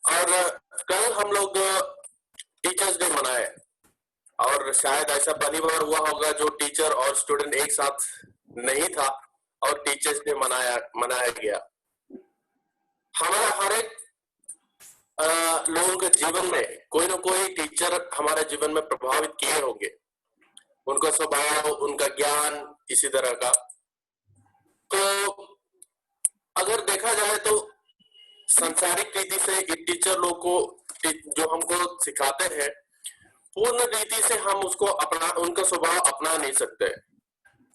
और कल हम लोग टीचर्स डे मनाए और शायद ऐसा पहली बार हुआ होगा जो टीचर और स्टूडेंट एक साथ नहीं था और टीचर्स डे मनाया गया। हमारा हर एक लोगों के जीवन में कोई ना कोई टीचर हमारे जीवन में प्रभावित किए होंगे, उनका स्वभाव, उनका ज्ञान, इसी तरह का। तो अगर देखा जाए तो सांसारिक रीति से ये टीचर लोग को जो हमको सिखाते हैं, पूर्ण रीति से हम उसको उनका स्वभाव अपना नहीं सकते,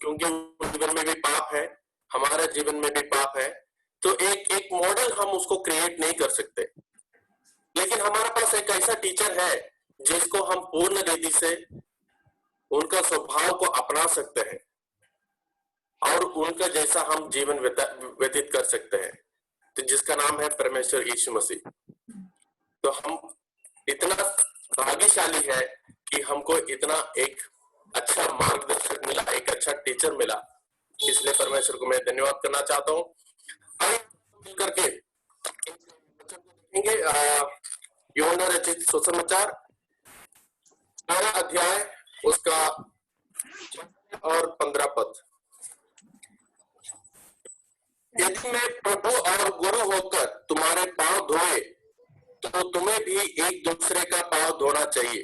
क्योंकि उनके जीवन में भी पाप है, हमारे जीवन में भी पाप है। तो एक मॉडल हम उसको क्रिएट नहीं कर सकते, लेकिन हमारे पास एक ऐसा टीचर है जिसको हम पूर्ण रीति से उनका स्वभाव को अपना सकते हैं और उनका जैसा हम जीवन व्यतीत कर सकते हैं, तो जिसका नाम है परमेश्वर यीशु मसीह। तो हम इतना भाग्यशाली है कि हमको इतना एक अच्छा मार्गदर्शक मिला, एक अच्छा टीचर मिला, इसलिए परमेश्वर को मैं धन्यवाद करना चाहता हूँ। आइए मिलकर के देखेंगे यूहन्ना रचित सुसमाचार 12 अध्याय उसका और 15 पद। यदि मैं प्रभु और गुरु होकर तुम्हारे पांव धोए तो तुम्हें भी एक दूसरे का पांव धोना चाहिए,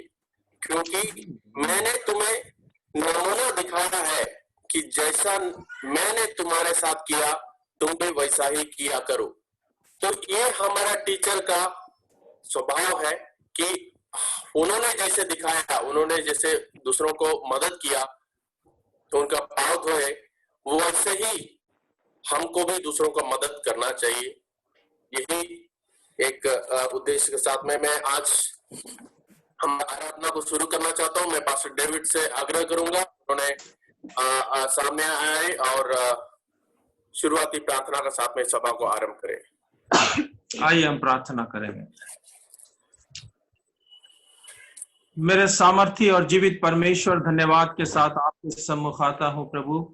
क्योंकि मैंने तुम्हें नमूना दिखाया है कि जैसा मैंने तुम्हारे साथ किया तुम भी वैसा ही किया करो। तो ये हमारा टीचर का स्वभाव है कि उन्होंने जैसे दिखाया, उन्होंने जैसे दूसरों को मदद किया तो उनका पांव धोए, वो वैसे ही हमको भी दूसरों को मदद करना चाहिए। यही एक उद्देश्य के साथ में मैं आज हम आराधना को शुरू करना चाहता हूं। मैं पास्टर डेविड से आग्रह करूंगा, उन्होंने सामने आए और शुरुआती प्रार्थना के साथ में सभा को आरंभ करें। आइए हम प्रार्थना करेंगे। मेरे सामर्थी और जीवित परमेश्वर, धन्यवाद के साथ आपके सम्मुख आता हूं प्रभु।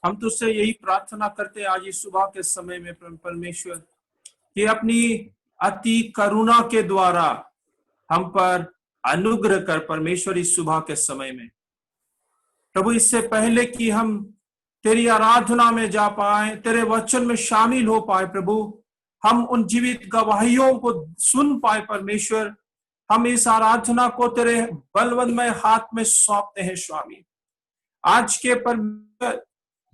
हम तुझसे यही प्रार्थना करते आज इस सुबह के समय में परमेश्वर कि अपनी अति करुणा के द्वारा हम पर अनुग्रह कर परमेश्वर इस सुबह के समय में प्रभु, इससे पहले कि हम तेरी आराधना में जा पाए, तेरे वचन में शामिल हो पाए प्रभु, हम उन जीवित गवाहियों को सुन पाए परमेश्वर, हम इस आराधना को तेरे बलवंतमय हाथ में सौंपते हैं स्वामी। आज के परमेश्वर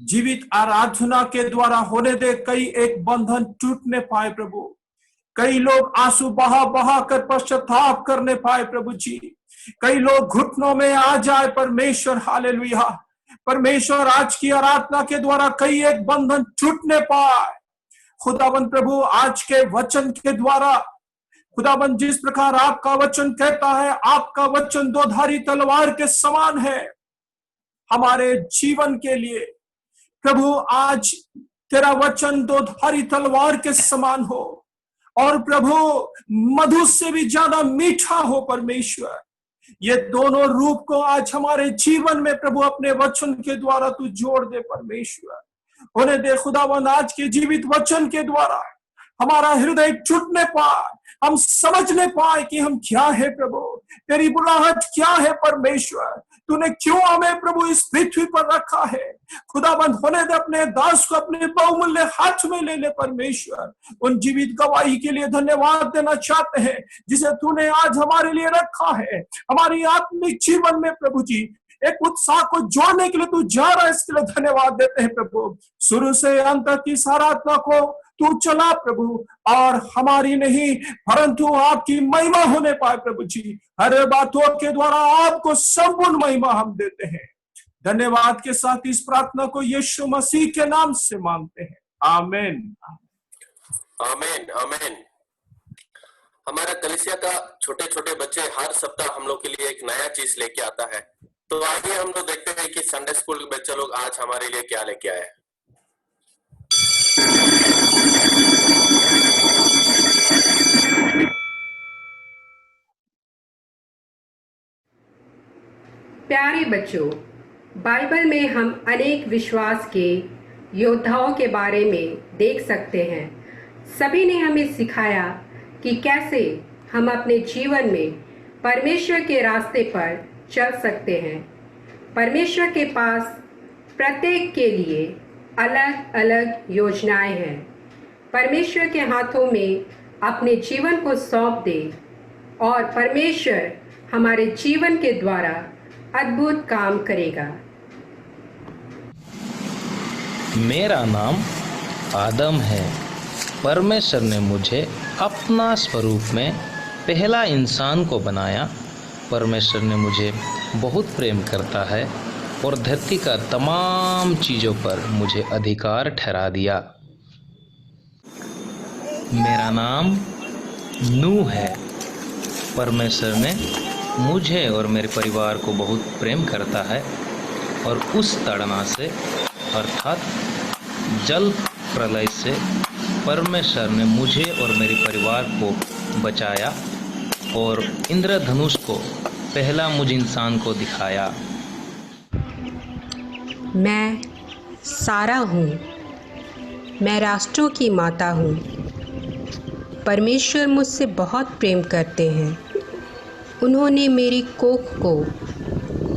जीवित आराधना के द्वारा होने दे कई एक बंधन टूटने पाए प्रभु, कई लोग आंसू बहा बहा कर पश्चाताप करने पाए प्रभु जी, कई लोग घुटनों में आ जाए परमेश्वर। हालेलुया परमेश्वर, आज की आराधना के द्वारा कई एक बंधन टूटने पाए खुदाबंद प्रभु। आज के वचन के द्वारा खुदाबंद, जिस प्रकार आपका वचन कहता है, आपका वचन दो धारी तलवार के समान है हमारे जीवन के लिए प्रभु। आज तेरा वचन दो धारी तलवार के समान हो और प्रभु मधु से भी ज्यादा मीठा हो परमेश्वर। ये दोनों रूप को आज हमारे जीवन में प्रभु अपने वचन के द्वारा तू जोड़ दे परमेश्वर। होने दे खुदावंद, आज के जीवित वचन के द्वारा हमारा हृदय छूटने पाए, हम समझने पाए कि हम क्या है प्रभु, तेरी बुलाहट क्या है परमेश्वर, तूने क्यों हमें प्रभु इस पृथ्वी पर रखा है खुदाबंद। होने दे अपने दास को अपने बहुमूल्य हाथ में ले ले परमेश्वर। उन जीवित गवाही के लिए धन्यवाद देना चाहते हैं जिसे तूने आज हमारे लिए रखा है, हमारी आत्मिक जीवन में प्रभु जी एक उत्साह को जोड़ने के लिए तू जा रहा है, इसके लिए धन्यवाद देते हैं प्रभु। शुरू से अंत तक की आराधना को तू चला प्रभु, और हमारी नहीं परंतु आपकी महिमा होने पाए प्रभु जी। हर बातों के द्वारा आपको संपूर्ण महिमा हम देते हैं। धन्यवाद के साथ इस प्रार्थना को यीशु मसीह के नाम से मांगते हैं, आमीन आमीन आमीन। हमारा कलीसिया का छोटे छोटे बच्चे हर सप्ताह हम लोग के लिए एक नया चीज लेके आता है, तो आगे हम लोग देखते हैं कि संडे स्कूल के बच्चे लोग आज हमारे लिए क्या लेके आए। प्यारे बच्चों, बाइबल में हम अनेक विश्वास के योद्धाओं के बारे में देख सकते हैं। सभी ने हमें सिखाया कि कैसे हम अपने जीवन में परमेश्वर के रास्ते पर चल सकते हैं। परमेश्वर के पास प्रत्येक के लिए अलग अलग योजनाएं हैं। परमेश्वर के हाथों में अपने जीवन को सौंप दे और परमेश्वर हमारे जीवन के द्वारा अद्भुत काम करेगा। मेरा नाम आदम है। परमेश्वर ने मुझे अपना स्वरूप में पहला इंसान को बनाया। परमेश्वर ने मुझे बहुत प्रेम करता है और धरती का तमाम चीज़ों पर मुझे अधिकार ठहरा दिया। मेरा नाम नूह है। परमेश्वर ने मुझे और मेरे परिवार को बहुत प्रेम करता है और उस ताड़ना से अर्थात जल प्रलय से परमेश्वर ने मुझे और मेरे परिवार को बचाया और इंद्रधनुष को पहला मुझ इंसान को दिखाया। मैं सारा हूँ। मैं राष्ट्रों की माता हूँ। परमेश्वर मुझसे बहुत प्रेम करते हैं। उन्होंने मेरी कोख को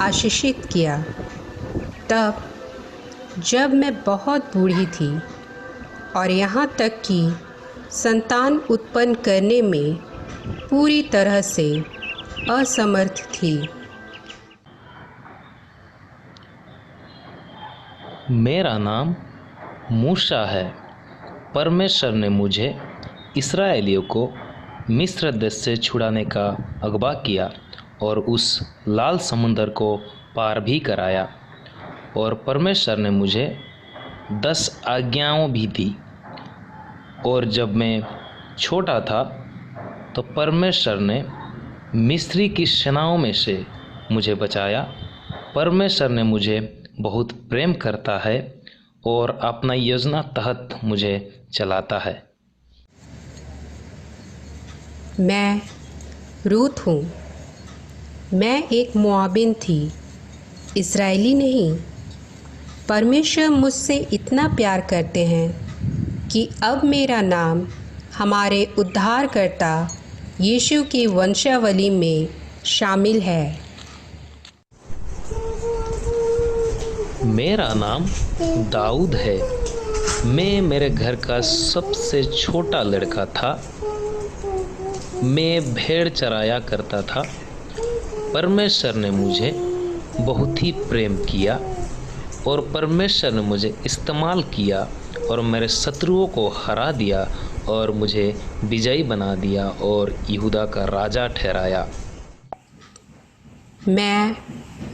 आशीषित किया तब जब मैं बहुत बूढ़ी थी और यहाँ तक कि संतान उत्पन्न करने में पूरी तरह से असमर्थ थी। मेरा नाम मूसा है। परमेश्वर ने मुझे इस्राएलियों को मिस्र देश से छुड़ाने का अगवा किया और उस लाल समुंदर को पार भी कराया। और परमेश्वर ने मुझे 10 आज्ञाओं भी दी। और जब मैं छोटा था तो परमेश्वर ने मिस्री की सेनाओं में से मुझे बचाया। परमेश्वर ने मुझे बहुत प्रेम करता है और अपना योजना तहत मुझे चलाता है। मैं रूत हूँ। मैं एक मोआबिन थी, इस्राएली नहीं। परमेश्वर मुझसे इतना प्यार करते हैं कि अब मेरा नाम हमारे उद्धारकर्ता यीशु की वंशावली में शामिल है। मेरा नाम दाऊद है। मैं मेरे घर का सबसे छोटा लड़का था। मैं भेड़ चराया करता था। परमेश्वर ने मुझे बहुत ही प्रेम किया और परमेश्वर ने मुझे इस्तेमाल किया और मेरे शत्रुओं को हरा दिया और मुझे विजयी बना दिया और यहूदा का राजा ठहराया। मैं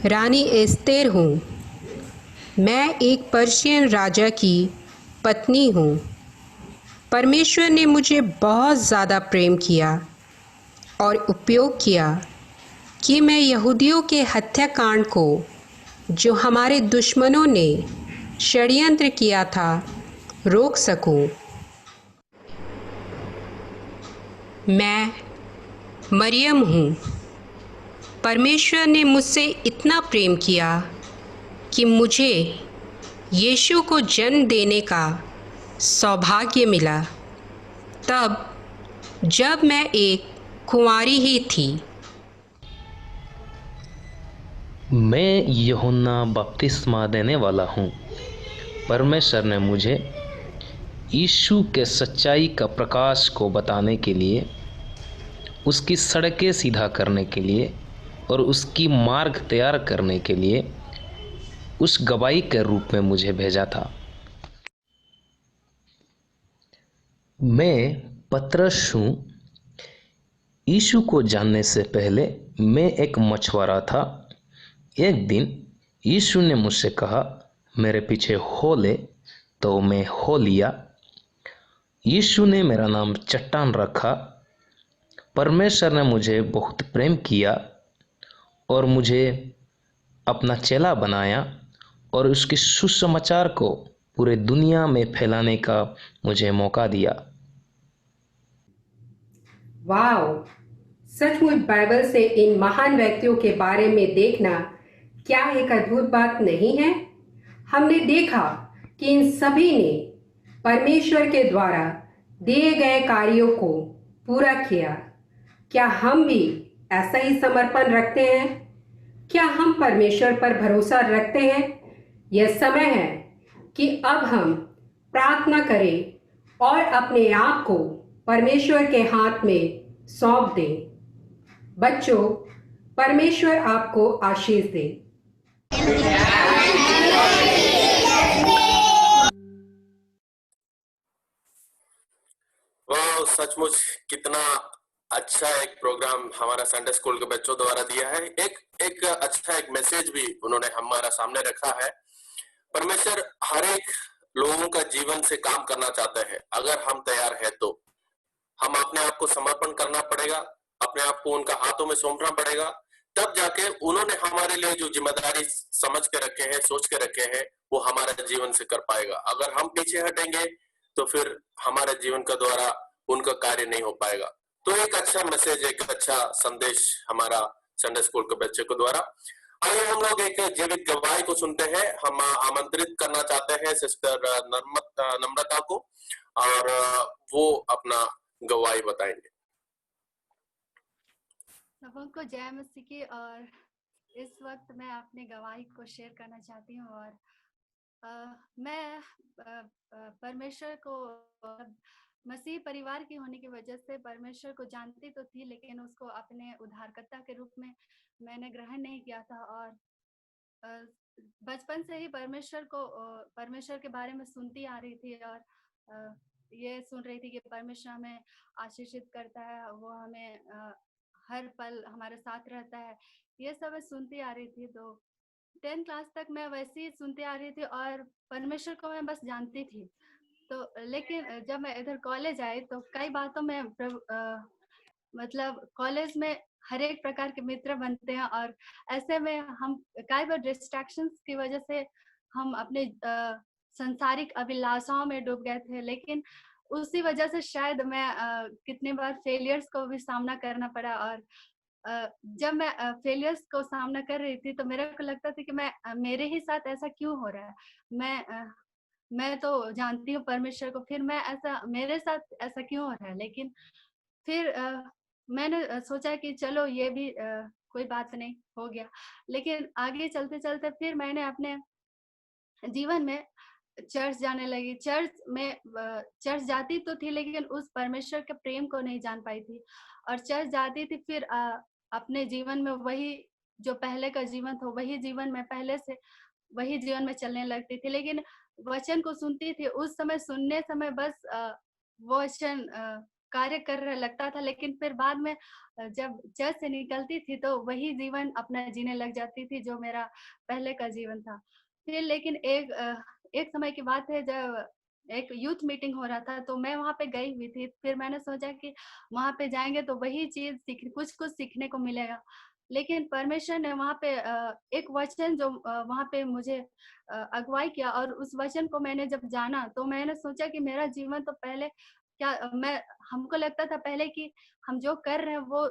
रानी एस्तेर हूँ। मैं एक पर्शियन राजा की पत्नी हूँ। परमेश्वर ने मुझे बहुत ज़्यादा प्रेम किया और उपयोग किया कि मैं यहूदियों के हत्याकांड को, जो हमारे दुश्मनों ने षड्यंत्र किया था, रोक सकूं। मैं मरियम हूँ। परमेश्वर ने मुझसे इतना प्रेम किया कि मुझे यीशु को जन्म देने का सौभाग्य मिला तब जब मैं एक कुंवारी ही थी। मैं यूहन्ना बपतिस्मा देने वाला हूँ। परमेश्वर ने मुझे यीशु के सच्चाई का प्रकाश को बताने के लिए, उसकी सड़कें सीधा करने के लिए और उसकी मार्ग तैयार करने के लिए उस गवाही के रूप में मुझे भेजा था। मैं पतरस हूँ। यीशु को जानने से पहले मैं एक मछुआरा था। एक दिन यीशु ने मुझसे कहा, मेरे पीछे हो ले, तो मैं हो लिया। यीशु ने मेरा नाम चट्टान रखा। परमेश्वर ने मुझे बहुत प्रेम किया और मुझे अपना चेला बनाया और उसके सुसमाचार को पूरे दुनिया में फैलाने का मुझे मौका दिया। वाओ! सचमुच बाइबल से इन महान व्यक्तियों के बारे में देखना क्या एक अद्भुत बात नहीं है। हमने देखा कि इन सभी ने परमेश्वर के द्वारा दिए गए कार्यों को पूरा किया। क्या हम भी ऐसा ही समर्पण रखते हैं? क्या हम परमेश्वर पर भरोसा रखते हैं? यह समय है कि अब हम प्रार्थना करें और अपने आप को परमेश्वर के हाथ में सौंप दें। बच्चों, परमेश्वर आपको आशीष दे। वाह, सचमुच कितना अच्छा एक प्रोग्राम हमारा संडे स्कूल के बच्चों द्वारा दिया है। एक अच्छा एक मैसेज भी उन्होंने हमारा सामने रखा है। परमेश्वर हर एक लोगों का जीवन से काम करना चाहता है। अगर हम तैयार है तो हम अपने आप को समर्पण करना पड़ेगा, अपने आप को उनका हाथों में सौंपना पड़ेगा, तब जाके उन्होंने हमारे लिए जो जिम्मेदारी समझ के रखे हैं, सोच के रखे हैं, वो हमारे जीवन से कर पाएगा। अगर हम पीछे हटेंगे तो फिर हमारे जीवन का द्वारा उनका कार्य नहीं हो पाएगा। तो एक अच्छा मैसेज, एक अच्छा संदेश हमारा संडे स्कूल के बच्चे को द्वारा। आइए हम लोग एक जीवित गवाही को सुनते हैं। हम आमंत्रित करना चाहते हैं सिस्टर नम्रता को, और वो अपना गवाही बताएंगे। सबको जय मसीह की। और इस वक्त मैं अपनी गवाही को शेयर करना चाहती हूँ। और मैं परमेश्वर को मसीह परिवार की होने की वजह से परमेश्वर को जानती तो थी, लेकिन उसको अपने उद्धारकर्ता के रूप में मैंने ग्रहण नहीं किया था। और बचपन से ही परमेश्वर के बारे में सुनती आ रही थी, और ये सुन रही थी कि परमेश्वर हमें आशीषित करता है, वो हमें हर पल हमारे साथ रहता है। ये सब मैं सुनती आ रही थी। तो 10th क्लास तक मैं वैसे ही सुनती आ रही थी और परमेश्वर को मैं बस जानती थी। तो लेकिन जब मैं इधर कॉलेज आई तो कई बातों में मतलब कॉलेज में हर एक प्रकार के मित्र बनते हैं, और ऐसे में हम कई बार डिस्ट्रैक्शंस की वजह से हम अपने संसारिक अभिलाषाओं में डूब गए थे। लेकिन उसी वजह से शायद मैं कितनी बार फेलियर्स को भी सामना करना पड़ा। और जब मैं फेलियर्स को सामना कर रही थी तो मेरे को लगता था कि मेरे ही साथ ऐसा क्यों हो रहा है। मैं तो जानती हूँ परमेश्वर को, फिर मेरे साथ ऐसा क्यों हो रहा है। लेकिन फिर मैंने सोचा कि चलो ये भी कोई बात नहीं, हो गया। लेकिन आगे चलते चलते फिर मैंने अपने जीवन में चर्च जाने लगी। चर्च जाती तो थी, लेकिन उस परमेश्वर के प्रेम को नहीं जान पाई थी। और चर्च जाती थी, फिर अपने जीवन में वही जो पहले का जीवन था, वही जीवन में चलने लगती थी। लेकिन वचन को सुनती थी, उस समय सुनने समय बस वो वचन कार्य कर रहा लगता था। लेकिन फिर बाद में जब चर्च से निकलती थी तो वही जीवन अपना जीने लग जाती थी जो मेरा पहले का जीवन था। फिर लेकिन एक समय की बात है, जब एक यूथ मीटिंग हो रहा था तो मैं वहाँ पे गई हुई थी। फिर मैंने सोचा कि वहाँ पे जाएंगे तो वही चीज कुछ सीखने को मिलेगा। लेकिन परमेश्वर ने वहाँ पे एक वचन जो वहाँ पे मुझे अगुवाई किया, और उस वचन को मैंने जब जाना तो मैंने सोचा कि मेरा जीवन तो पहले हमको लगता था पहले कि हम जो कर रहे हैं वो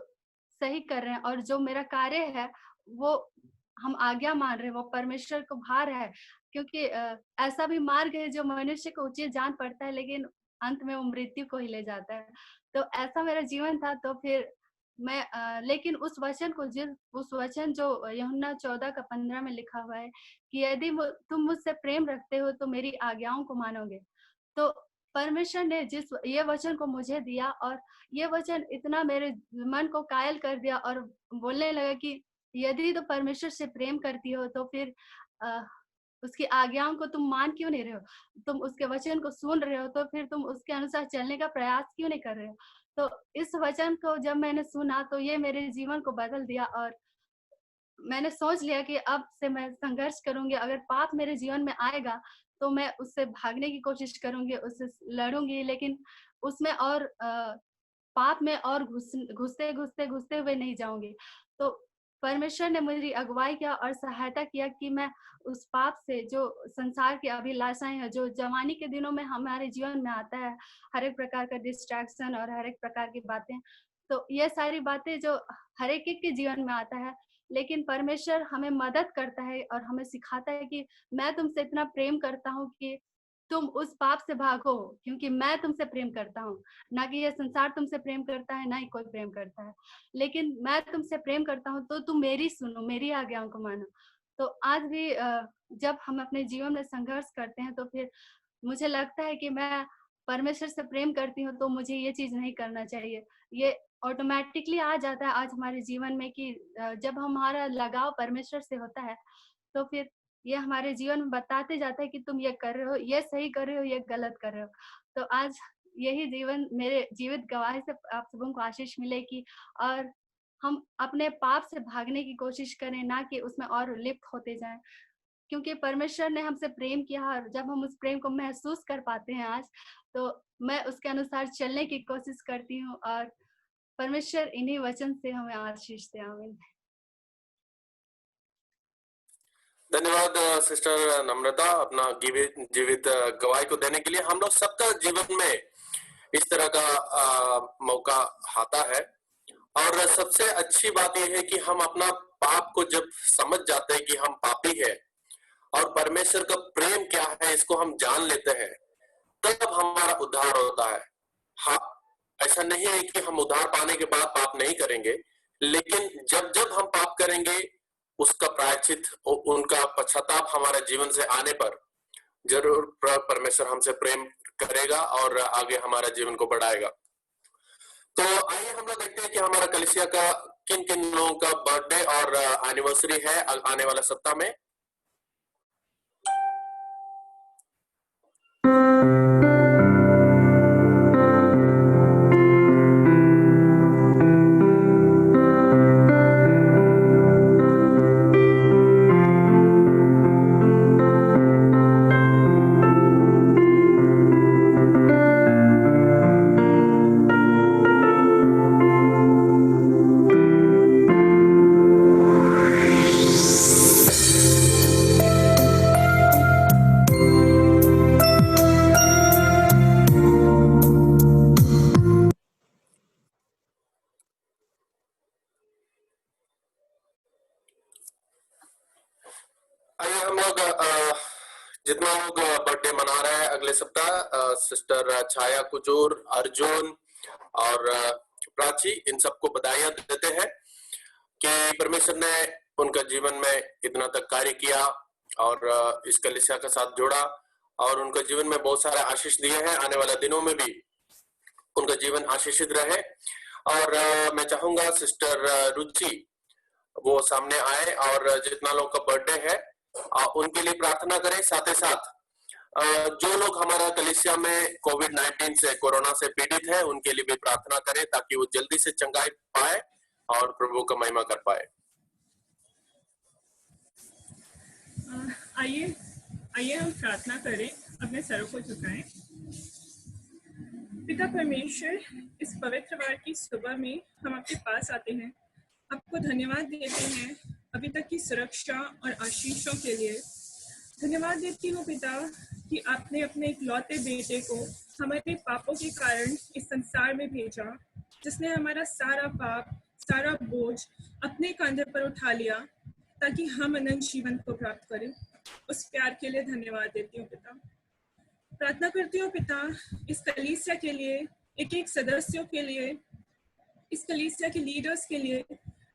सही कर रहे हैं, और जो मेरा कार्य है वो हम आज्ञा मान रहे हैं, वो परमेश्वर को भा रहा है। क्योंकि ऐसा भी मार्ग है जो मनुष्य को उचित जान पड़ता है, लेकिन अंत में वो मृत्यु को ही ले जाता है। तो ऐसा मेरा जीवन था। तो फिर लेकिन उस वचन जो यूहन्ना 14:15 में लिखा हुआ है कि यदि तुम मुझसे प्रेम रखते हो तो मेरी आज्ञाओं को मानोगे। तो परमेश्वर ने ये वचन को मुझे दिया, और ये वचन इतना मेरे मन को कायल कर दिया, और बोलने लगा कि यदि तो परमेश्वर से प्रेम करती हो तो फिर उसकी आज्ञाओं को तुम मान क्यों नहीं रहे हो? तुम उसके वचन को सुन रहे हो तो फिर तुम उसके अनुसार चलने का प्रयास क्यों नहीं कर रहे हो? तो इस वचन को जब मैंने सुना तो ये मेरे जीवन को बदल दिया, और मैंने सोच लिया कि अब से मैं संघर्ष करूंगी। अगर पाप मेरे जीवन में आएगा तो मैं उससे भागने की कोशिश करूंगी, उससे लड़ूंगी, लेकिन उसमें और पाप में और घुसते हुए नहीं जाऊंगी। तो परमेश्वर ने मेरी अगुवाई किया और सहायता किया कि मैं उस पाप से, जो संसार की अभिलाषाएं हैं, जो जवानी के दिनों में हमारे जीवन में आता है, हर एक प्रकार का डिस्ट्रैक्शन और हर एक प्रकार की बातें, तो ये सारी बातें जो हर एक के जीवन में आता है, लेकिन परमेश्वर हमें मदद करता है और हमें सिखाता है कि मैं तुमसे इतना प्रेम करता हूँ कि तुम उस पाप से भागो, क्योंकि मैं तुमसे प्रेम करता हूँ। ना कि यह संसार तुमसे प्रेम करता है, ना ही कोई प्रेम करता है, लेकिन मैं तुमसे प्रेम करता हूँ, तो तुम मेरी सुनो, मेरी आज्ञाओं को मानो। तो आज भी जब हम अपने जीवन में संघर्ष करते हैं, तो फिर मुझे लगता है कि मैं परमेश्वर से प्रेम करती हूँ, तो मुझे ये चीज नहीं करना चाहिए। ये ऑटोमेटिकली आ जाता है आज हमारे जीवन में कि जब हमारा लगाव परमेश्वर से होता है, तो फिर ये हमारे जीवन में बताते जाता है कि तुम ये कर रहे हो, ये सही कर रहे हो, ये गलत कर रहे हो। तो आज यही जीवन मेरे जीवित गवाही से आप सबों को आशीष मिले कि और हम अपने पाप से भागने की कोशिश करें, ना कि उसमें और लिप्त होते जाएं, क्योंकि परमेश्वर ने हमसे प्रेम किया और जब हम उस प्रेम को महसूस कर पाते हैं आज, तो मैं उसके अनुसार चलने की कोशिश करती हूँ और परमेश्वर इन्हीं वचन से हमें आशीष दे। आमीन। धन्यवाद सिस्टर नम्रता, अपना जीवित गवाही को देने के लिए। हम लोग सबका जीवन में इस तरह का मौका आता है, और सबसे अच्छी बात यह है कि हम अपना पाप को जब समझ जाते हैं कि हम पापी है और परमेश्वर का प्रेम क्या है इसको हम जान लेते हैं, तब हमारा उद्धार होता है। हाँ, ऐसा नहीं है कि हम उद्धार पाने के बाद पाप नहीं करेंगे, लेकिन जब जब हम पाप करेंगे उसका प्रायश्चित, उनका पश्चाताप हमारे जीवन से आने पर जरूर परमेश्वर हमसे प्रेम करेगा और आगे हमारा जीवन को बढ़ाएगा। तो आइए हम लोग देखते हैं कि हमारा कलीसिया का किन किन लोगों का बर्थडे और एनिवर्सरी है आने वाला सप्ताह में। आइए हम लोग जितना लोग बर्थडे मना रहे हैं अगले सप्ताह, सिस्टर छाया कुजूर, अर्जुन और प्राची, इन सबको बधाइयां देते हैं कि परमेश्वर ने उनका जीवन में इतना तक कार्य किया और इस कलीसिया के साथ जोड़ा और उनका जीवन में बहुत सारे आशीष दिए हैं। आने वाले दिनों में भी उनका जीवन आशीषित रहे। और मैं चाहूंगा सिस्टर रुचि वो सामने आए और जितना लोग का बर्थडे है उनके लिए प्रार्थना करें। साथ ही साथ जो लोग हमारा कलीसिया में कोविड-19 से, कोरोना से पीड़ित है, उनके लिए भी प्रार्थना करें ताकि वो जल्दी से चंगाई पाए और प्रभु का महिमा कर पाए। आइए हम प्रार्थना करें, अपने सरों को झुकाएं। पिता परमेश्वर, इस पवित्र वार की सुबह में हम आपके पास आते हैं, आपको धन्यवाद देते हैं अभी तक की सुरक्षा और आशीषों के लिए। धन्यवाद देती हूँ पिता कि आपने अपने इकलौते बेटे को हमारे पापों के कारण इस संसार में भेजा, जिसने हमारा सारा पाप, सारा बोझ अपने कंधे पर उठा लिया ताकि हम अनंत जीवन को प्राप्त करें। उस प्यार के लिए धन्यवाद देती हूँ पिता। प्रार्थना करती हूँ पिता इस कलीसिया के लिए, एक एक सदस्यों के लिए, इस कलीसिया के लीडर्स के लिए,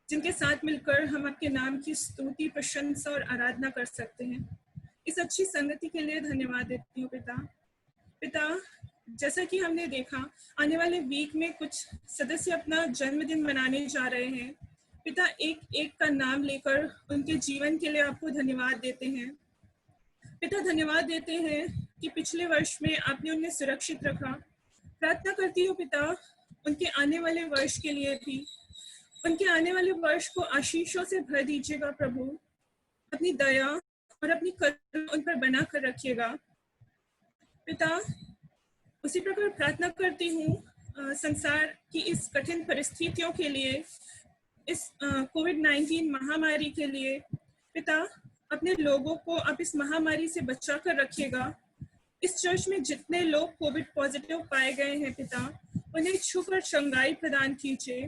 जिनके साथ मिलकर हम आपके नाम की स्तुति, प्रशंसा और आराधना कर सकते हैं। इस अच्छी संगति के लिए धन्यवाद देती हूँ पिता। जैसा कि हमने देखा, आने वाले वीक में कुछ सदस्य अपना जन्मदिन मनाने जा रहे हैं। पिता, एक एक का नाम लेकर उनके जीवन के लिए आपको धन्यवाद देते हैं। पिता, धन्यवाद देते हैं कि पिछले वर्ष में आपने उन्हें सुरक्षित रखा। प्रार्थना करती हूँ पिता उनके आने वाले वर्ष के लिए भी, उनके आने वाले वर्ष को आशीषों से भर दीजिएगा प्रभु। अपनी दया और अपनी करुणा उन पर बना कर रखिएगा पिता। उसी प्रकार प्रार्थना करती हूँ संसार की इस कठिन परिस्थितियों के लिए, इस कोविड-19 महामारी के लिए। पिता, अपने लोगों को आप इस महामारी से बचा कर रखिएगा। इस चर्च में जितने लोग कोविड पॉजिटिव पाए गए हैं पिता, उन्हें छूकर चंगाई प्रदान कीजिए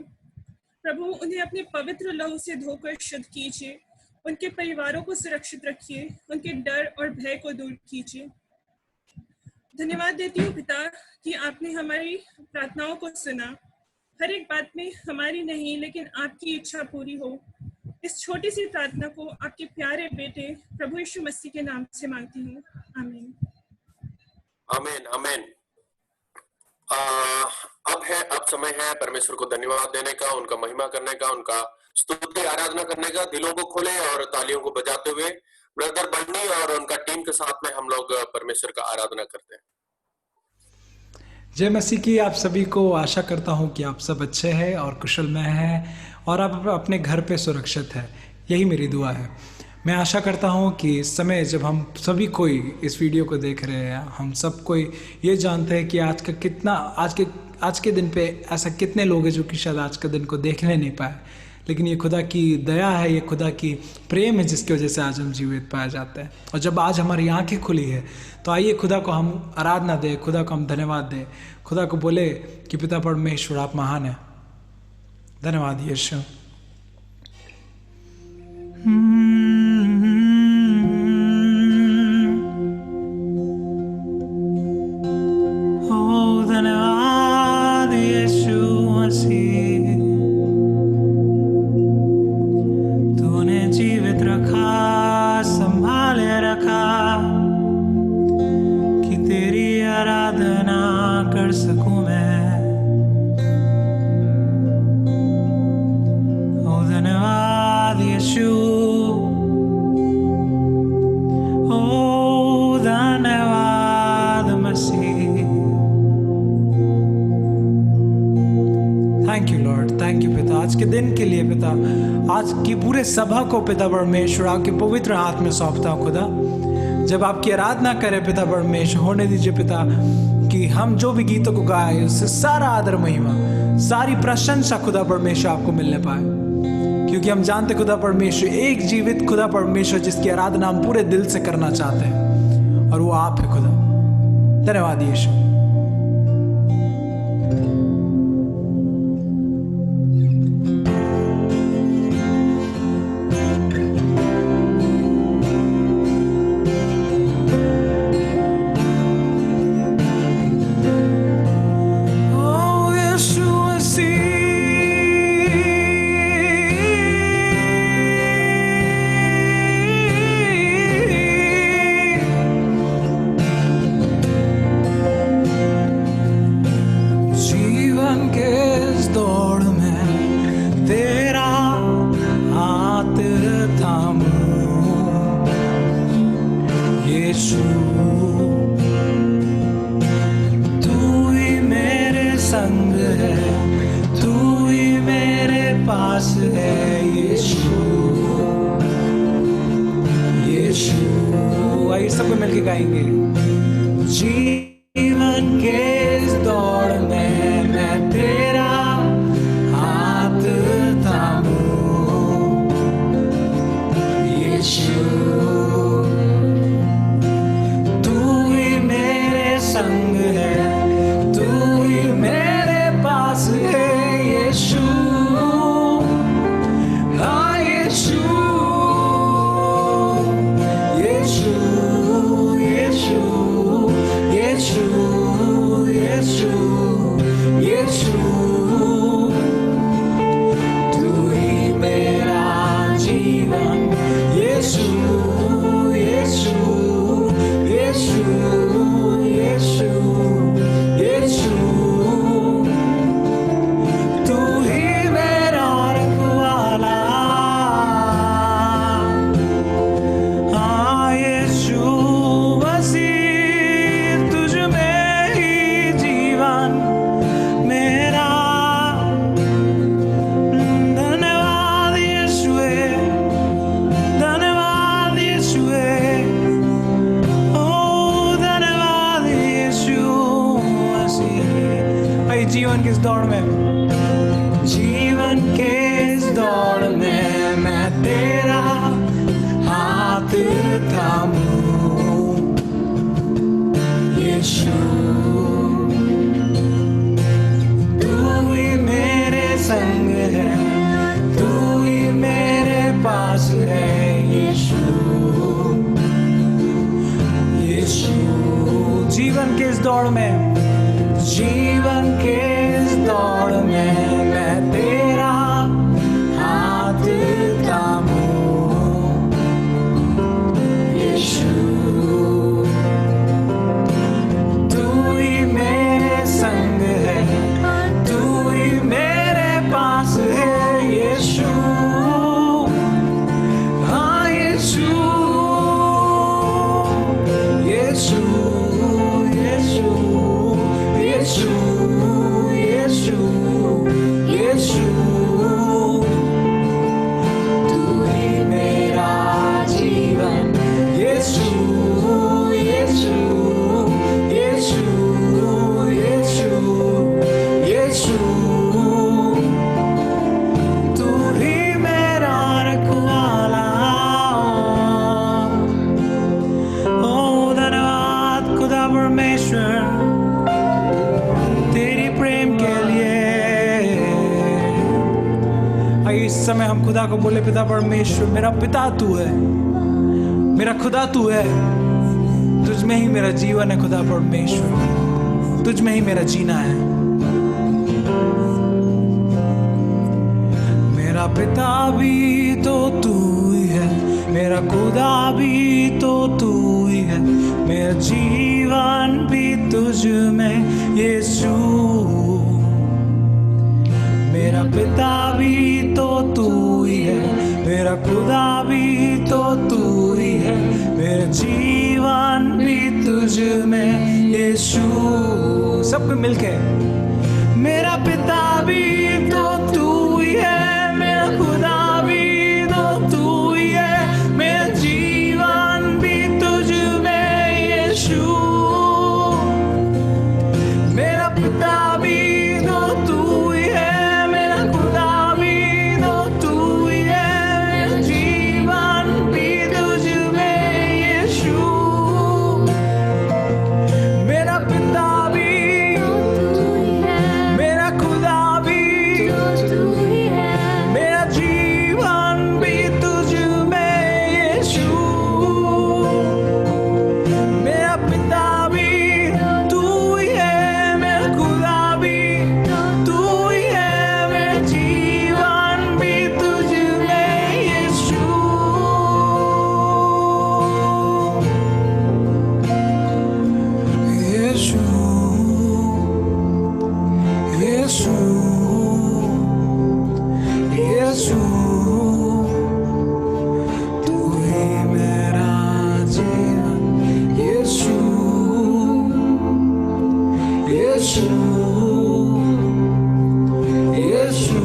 प्रभु। उन्हें अपने पवित्र लहू से धोकर शुद्ध कीजिए। उनके परिवारों को सुरक्षित रखिए, उनके डर और भय को दूर कीजिए। धन्यवाद देती हूँ पिता कि आपने हमारी प्रार्थनाओं को सुना। हर एक बात में हमारी नहीं लेकिन आपकी इच्छा पूरी हो। इस छोटी सी प्रार्थना को आपके प्यारे बेटे प्रभु यीशु मसीह के नाम से मांगती हूँ, आमीन। आमीन आमीन। अब समय है परमेश्वर को धन्यवाद देने का, उनका महिमा करने का, उनका स्तुति आराधना करने का। दिलों को खोले और तालियों को बजाते हुए ब्रदर बन्नी और उनका टीम के साथ में हम लोग परमेश्वर का आराधना करते हैं। जय मसीह की आप सभी को। आशा करता हूँ कि आप सब अच्छे हैं और कुशल में हैं और आप अपने घर पे सुरक्षित है। यही मेरी दुआ है। मैं आशा करता हूँ कि इस समय जब हम सभी कोई इस वीडियो को देख रहे हैं, हम सब कोई ये जानते हैं कि आज के दिन पे ऐसा कितने लोग हैं जो कि शायद आज के दिन को देखने नहीं पाए, लेकिन ये खुदा की दया है, ये खुदा की प्रेम है जिसकी वजह से आज हम जीवित पाए जाते हैं। और जब आज हमारी आंखें खुली है तो आइए खुदा को हम आराधना दें, खुदा को हम धन्यवाद दें, खुदा को बोले कि पिता परमेश्वर आप महान है। धन्यवाद यीशु। धन्यवाद यीशु मसीह, तूने जीवित रखा, संभाले रखा कि तेरी आराधना कर सकूं मैं। ओ धन्यवाद यीशु, ओ धन्यवाद मसीह। Thank you lord, thank you पिता आज के दिन के लिए पिता, आज की पूरे सभा को पिता परमेश्वर आपके पवित्र हाथ में सौंपता हूँ खुदा। जब आपकी आराधना करें पिता परमेश्वर, होने दीजिए पिता कि हम जो भी गीतों को गाए उससे सारा आदर महिमा, सारी प्रशंसा खुदा परमेश्वर आपको मिलने पाए, क्योंकि हम जानते खुदा परमेश्वर एक जीवित खुदा परमेश्वर जिसकी आराधना हम पूरे दिल से करना चाहते हैं और वो आप है खुदा। धन्यवाद यीशु। सबको मिलके गाएंगे। जीवन के इस दौड़ में मैं तेरा हाथ थामूं यीशु, तू ही मेरे संग है, तू ही मेरे पास है यीशु। हाँ यीशु, जीवन के इस दौड़ में, जीवन के इस दौड़ में मैं तेरा हाथ थामूं यीशु, तू ही मेरे संग है, तू ही मेरे पास है यीशु। यीशु जीवन के आइए इस समय हम खुदा को बोले, पिता परमेश्वर, मेरा पिता तू है, मेरा खुदा तू है, तुझ में ही मेरा जीवन है खुदा परमेश्वर, तुझ में ही मेरा जीना है। मेरा पिता भी तो तू ही है, मेरा खुदा भी तो तू ही है, मेरा जीवन भी तुझ में यीशु। मेरा पिता भी तो तू ही है, मेरा खुदा भी तो तू ही है, मेरा जीवन भी तुझ में यीशु। सबको मिलके, मेरा पिता भी तो तू ही है, मेरा खुदा भी तो तू ही है, मेरा जीवन भी तुझ में यीशु। मेरा पिता भी तो तू ही है, मेरा खुदा भी तो तू ही है, मेरा जीवन भी तुझ में यीशु। मेरा पिता भी, मेरा खुदा भी, मेरा जीवन भी तुझ में यीशु। मेरा पिता भी तू ही है, मेरा खुदा भी तू ही है, मेरा जीवन भी तुझ में यीशु। यीशु, यीशु, यीशु, तू ही मेरा जीवन, यीशु, यीशु, यीशु,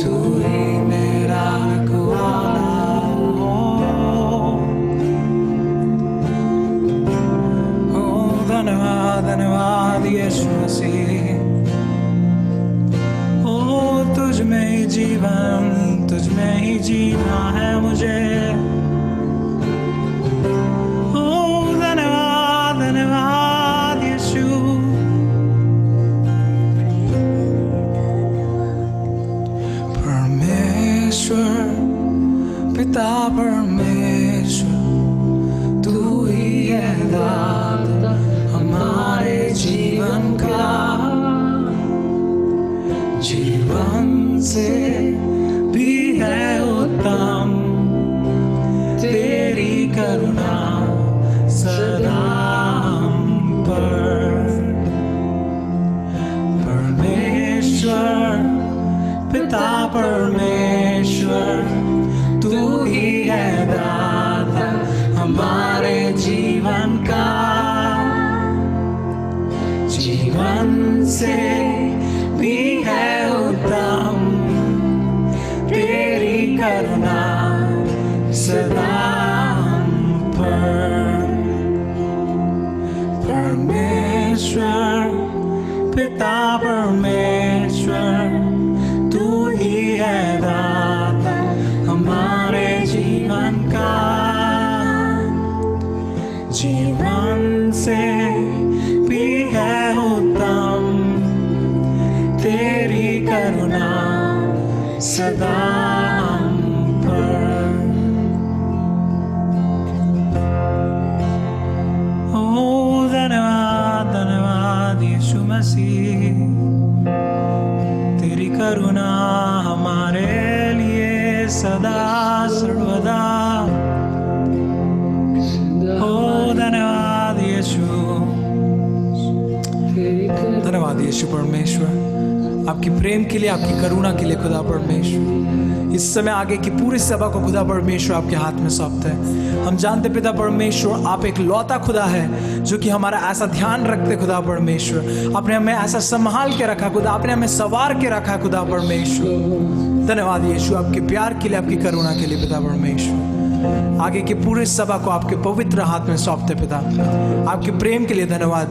तू ही मेरा रखवाला। ओ धन्यवाद, धन्यवाद यीशु मसीह। ओ तुझ में ही जीवन, तुझ में ही जीना है मुझे। ओ धन्यवाद, धन्यवाद यीशु। परमेश्वर, पिता परमेश्वर, तू ही है दाता हमारे जीवन का। जीवन से भी है उत्तम तेरी करुणा सदा हम पर। परमेश्वर, पिता परमेश्वर, तू ही है दाता हमारे जीवन का। जीवन से भी है उत्तम तेरी करुणा सदा हम पर। परमेश्वर, पिता परमेश्वर, तू ही है दाता हमारे जीवन का। जीवन से भी है उत्तम तेरी करुणा सदा हम पर। ओ धन्यवाद, धन्यवाद यीशु मसीह, तेरी करुणा हमारे लिए सदा सर्वदा। ओ धन्यवाद यीशु, धन्यवाद यीशु परमेश्वर, आपकी प्रेम के लिए, आपकी करुणा के लिए खुदा परमेश्वर। इस समय आगे की पूरी सभा को खुदा परमेश्वर आपके हाथ में सौंपते हैं। हम जानते पिता परमेश्वर, आप एक लौता खुदा है जो कि हमारा ऐसा ध्यान रखते खुदा परमेश्वर। आपने हमें ऐसा संभाल के रखा खुदा, आपने हमें सवार के रखा खुदा परमेश्वर। धन्यवाद यीशु, आपके प्यार के लिए, आपकी करुणा के लिए पिता परमेश्वर। आगे की पूरी सभा को आपके पवित्र हाथ में सौंपते पिता। आपके प्रेम के लिए धन्यवाद,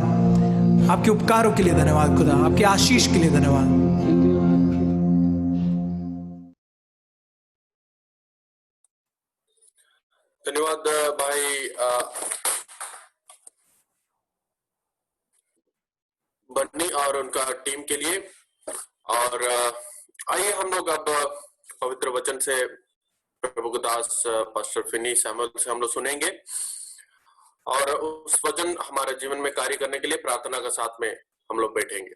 आपके उपकारों के लिए धन्यवाद खुदा, आपके आशीष के लिए धन्यवाद। धन्यवाद भाई बन्नी और उनका टीम के लिए। और आइए हम लोग अब पवित्र वचन से प्रभु के दास पास्टर फिनी सैमुअल से हम लोग सुनेंगे और उस वचन हमारे जीवन में कार्य करने के लिए प्रार्थना के साथ में हम लोग बैठेंगे।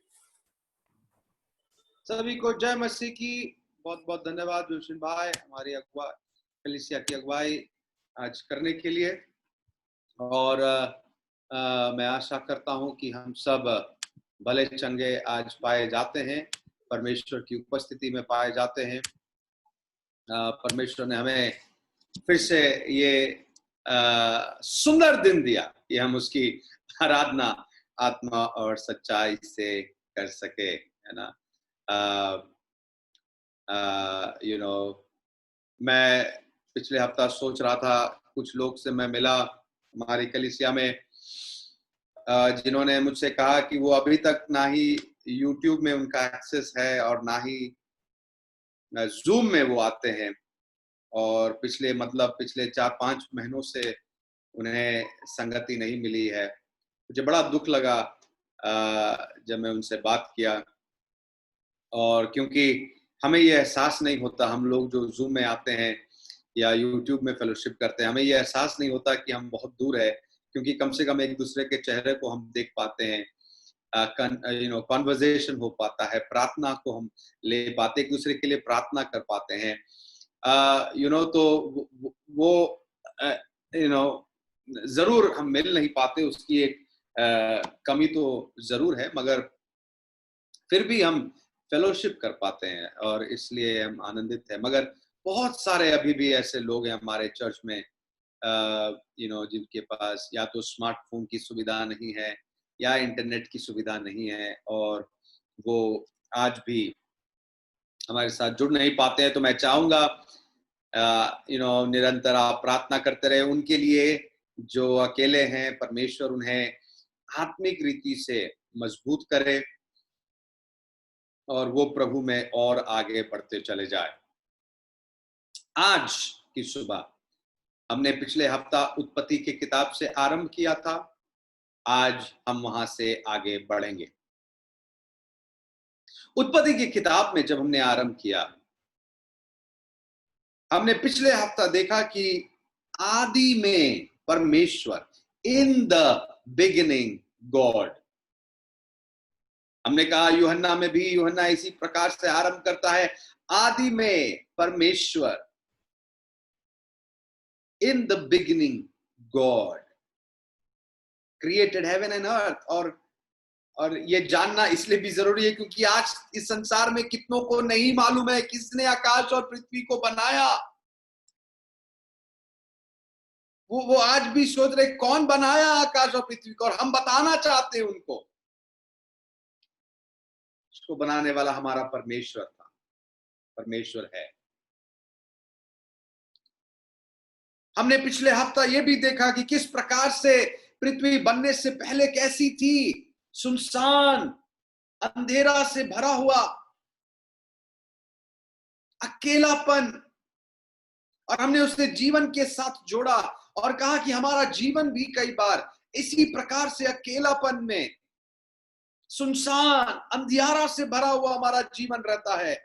सभी को जय मसीह की। बहुत बहुत धन्यवाद जोशिन भाई हमारी अगुवाई कलीसिया की अगुवाई आज करने के लिए। और मैं आशा करता हूं कि हम सब भले चंगे आज पाए जाते हैं, परमेश्वर की उपस्थिति में पाए जाते हैं। परमेश्वर ने हमें फिर से ये सुंदर दिन दिया कि हम उसकी आराधना आत्मा और सच्चाई से कर सके, है ना। मैं पिछले हफ्ता सोच रहा था, कुछ लोग से मैं मिला हमारी कलीसिया में, जिन्होंने मुझसे कहा कि वो अभी तक ना ही YouTube में उनका एक्सेस है और ना ही Zoom में वो आते हैं, और पिछले 4-5 महीनों से उन्हें संगति नहीं मिली है। मुझे बड़ा दुख लगा जब मैं उनसे बात किया, और क्योंकि हमें ये एहसास नहीं होता, हम लोग जो Zoom में आते हैं या YouTube में फेलोशिप करते हैं, हमें ये एहसास नहीं होता कि हम बहुत दूर है, क्योंकि कम से कम एक दूसरे के चेहरे को हम देख पाते हैं, कन्वर्सेशन हो पाता है, प्रार्थना को हम ले पाते, एक दूसरे के लिए प्रार्थना कर पाते हैं। तो वो जरूर हम मिल नहीं पाते, उसकी एक कमी तो जरूर है, मगर फिर भी हम फेलोशिप कर पाते हैं और इसलिए हम आनंदित हैं। मगर बहुत सारे अभी भी ऐसे लोग हैं हमारे चर्च में जिनके पास या तो स्मार्टफोन की सुविधा नहीं है या इंटरनेट की सुविधा नहीं है, और वो आज भी हमारे साथ जुड़ नहीं पाते हैं। तो मैं चाहूंगा निरंतर आप प्रार्थना करते रहे उनके लिए जो अकेले हैं। परमेश्वर उन्हें आत्मिक रीति से मजबूत करे और वो प्रभु में और आगे बढ़ते चले जाए। आज की सुबह हमने पिछले हफ्ता उत्पत्ति की किताब से आरंभ किया था, आज हम वहां से आगे बढ़ेंगे। उत्पत्ति की किताब में जब हमने आरंभ किया, हमने पिछले हफ्ता देखा कि आदि में परमेश्वर, इन द बिगिनिंग गॉड। हमने कहा यूहन्ना में भी यूहन्ना इसी प्रकार से आरंभ करता है, आदि में परमेश्वर, in the beginning God created heaven and earth. और ये जानना इसलिए भी जरूरी है क्योंकि आज इस संसार में कितनों को नहीं मालूम है किसने आकाश और पृथ्वी को बनाया। वो आज भी सोच रहे कौन बनाया आकाश और पृथ्वी को, और हम बताना चाहते हैं उनको। उसको बनाने वाला हमारा परमेश्वर था, परमेश्वर है। हमने पिछले हफ्ता ये भी देखा कि किस प्रकार से पृथ्वी बनने से पहले कैसी थी, सुनसान, अंधेरा से भरा हुआ, अकेलापन, और हमने उसे जीवन के साथ जोड़ा और कहा कि हमारा जीवन भी कई बार इसी प्रकार से अकेलापन में, सुनसान, अंधियारा से भरा हुआ हमारा जीवन रहता है।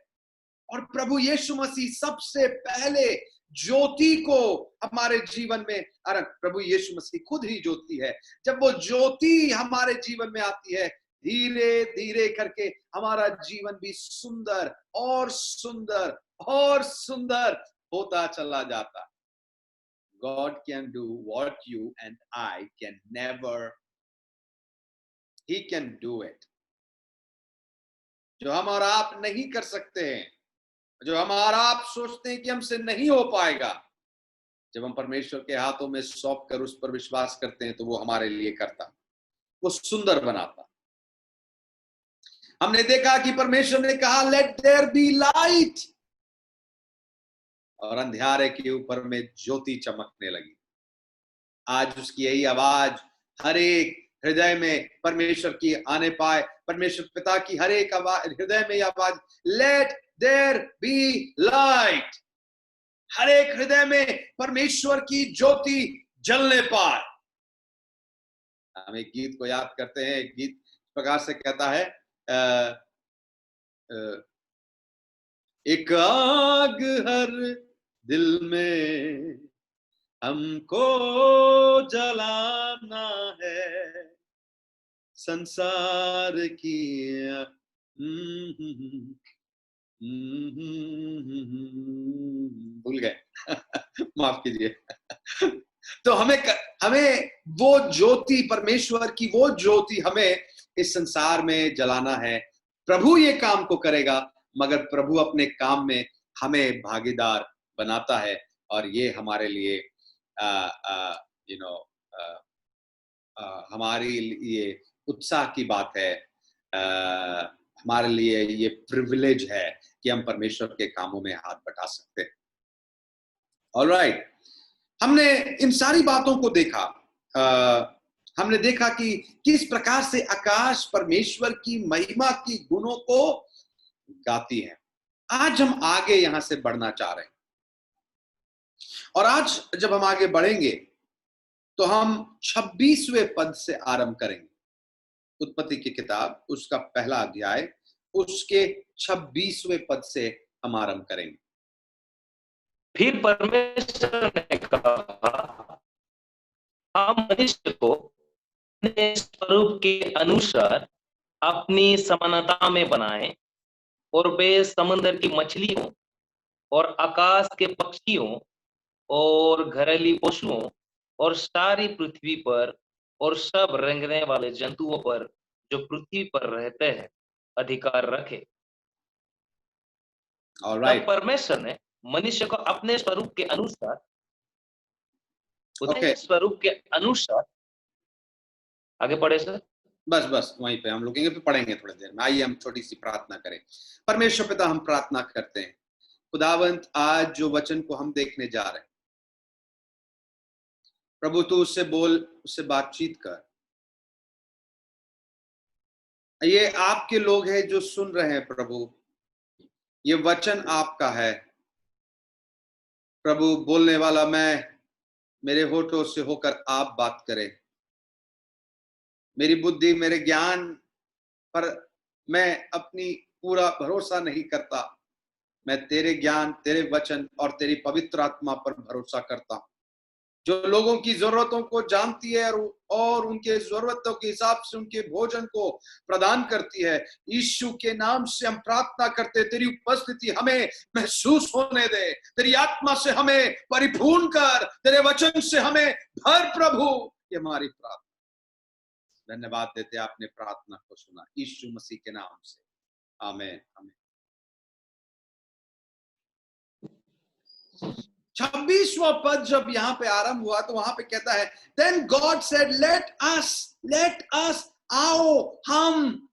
और प्रभु यीशु मसीह सबसे पहले ज्योति को हमारे जीवन में, अरे प्रभु यीशु मसीह खुद ही ज्योति है। जब वो ज्योति हमारे जीवन में आती है, धीरे धीरे करके हमारा जीवन भी सुंदर और सुंदर और सुंदर होता चला जाता। God can do what you and I can never. He can do it. जो हम और आप नहीं कर सकते हैं, जो हम और आप सोचते हैं कि हमसे नहीं हो पाएगा, जब हम परमेश्वर के हाथों में सौंप कर उस पर विश्वास करते हैं तो वो हमारे लिए करता, वो सुंदर बनाता। हमने देखा कि परमेश्वर ने कहा लेट देयर बी लाइट, और अंधियारे के ऊपर में ज्योति चमकने लगी। आज उसकी यही आवाज हर एक हृदय में परमेश्वर की आने पाए, परमेश्वर पिता की हर एक हृदय में आवाज लेट देयर बी लाइट, हर एक हृदय में परमेश्वर की ज्योति जलने पाए। हम एक गीत को याद करते हैं, एक गीत इस प्रकार से कहता है, एक आग हर दिल में हमको जलाना है, संसार की भूल गए माफ कीजिए। तो हमें वो ज्योति, परमेश्वर की वो ज्योति हमें इस संसार में जलाना है। प्रभु ये काम को करेगा, मगर प्रभु अपने काम में हमें भागीदार बनाता है, और ये हमारे लिए हमारे लिए उत्साह की बात है, हमारे लिए ये प्रिविलेज है कि हम परमेश्वर के कामों में हाथ बटा सकते हैं। ऑलराइट, हमने इन सारी बातों को देखा। हमने देखा कि किस प्रकार से आकाश परमेश्वर की महिमा की गुणों को गाती है। आज हम आगे यहां से बढ़ना चाह रहे हैं, और आज जब हम आगे बढ़ेंगे तो हम 26वें पद से आरंभ करेंगे। उत्पत्ति की किताब, उसका पहला अध्याय, उसके 26वें पद से हम आरंभ करेंगे। फिर परमेश्वर ने कहा, हम मनुष्य को अपने स्वरूप के अनुसार अपनी समानता में बनाएं, और वे समुद्र की मछलियों और आकाश के पक्षियों और घरेलू पशुओं और सारी पृथ्वी पर और सब रेंगने वाले जंतुओं पर जो पृथ्वी पर रहते हैं अधिकार रखे। ऑलराइट, तब परमेश्वर ने मनुष्य को अपने स्वरूप के अनुसार स्वरूप के अनुसार, आगे पढ़े सर। बस वहीं पे हम रुकेंगे, फिर पढ़ेंगे थोड़ी देर में। आइए हम छोटी सी प्रार्थना करें। परमेश्वर पिता, हम प्रार्थना करते हैं, खुदावंत, आज जो वचन को हम देखने जा रहे हैं, प्रभु तू उससे बोल, उससे बातचीत कर। ये आपके लोग हैं जो सुन रहे हैं प्रभु, ये वचन आपका है प्रभु। बोलने वाला मैं, मेरे होठों से होकर आप बात करें। मेरी बुद्धि, मेरे ज्ञान पर मैं अपनी पूरा भरोसा नहीं करता, मैं तेरे ज्ञान, तेरे वचन और तेरी पवित्र आत्मा पर भरोसा करता हूं, जो लोगों की जरूरतों को जानती है और उनके जरूरतों के हिसाब से उनके भोजन को प्रदान करती है। यीशु के नाम से हम प्रार्थना करते, तेरी उपस्थिति हमें महसूस होने दे, तेरी आत्मा से हमें परिपूर्ण कर, तेरे वचन से हमें भर प्रभु। ये हमारी प्रार्थना। धन्यवाद देते, आपने प्रार्थना को सुना, यीशु मसीह के नाम से, आमीन आमीन। 26वां पद जब यहां पे आरंभ हुआ तो वहां पे कहता है, then God said let us, आओ हम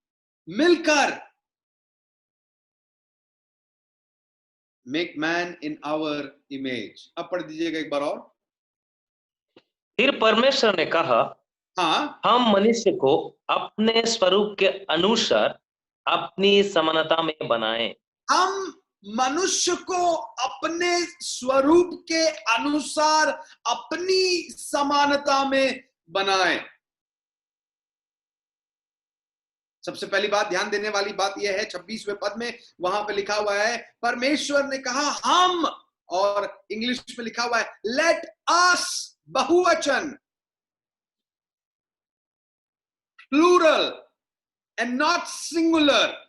मिलकर, make man in our image. अब पढ़ दीजिएगा एक बार और। फिर परमेश्वर ने कहा, हाँ, हम मनुष्य को अपने स्वरूप के अनुसार अपनी समानता में बनाएं। हम मनुष्य को अपने स्वरूप के अनुसार अपनी समानता में बनाएं। सबसे पहली बात, ध्यान देने वाली बात यह है, 26वें पद में वहां पे लिखा हुआ है परमेश्वर ने कहा हम, और इंग्लिश में लिखा हुआ है लेट अस, बहुवचन, प्लूरल एंड नॉट सिंगुलर।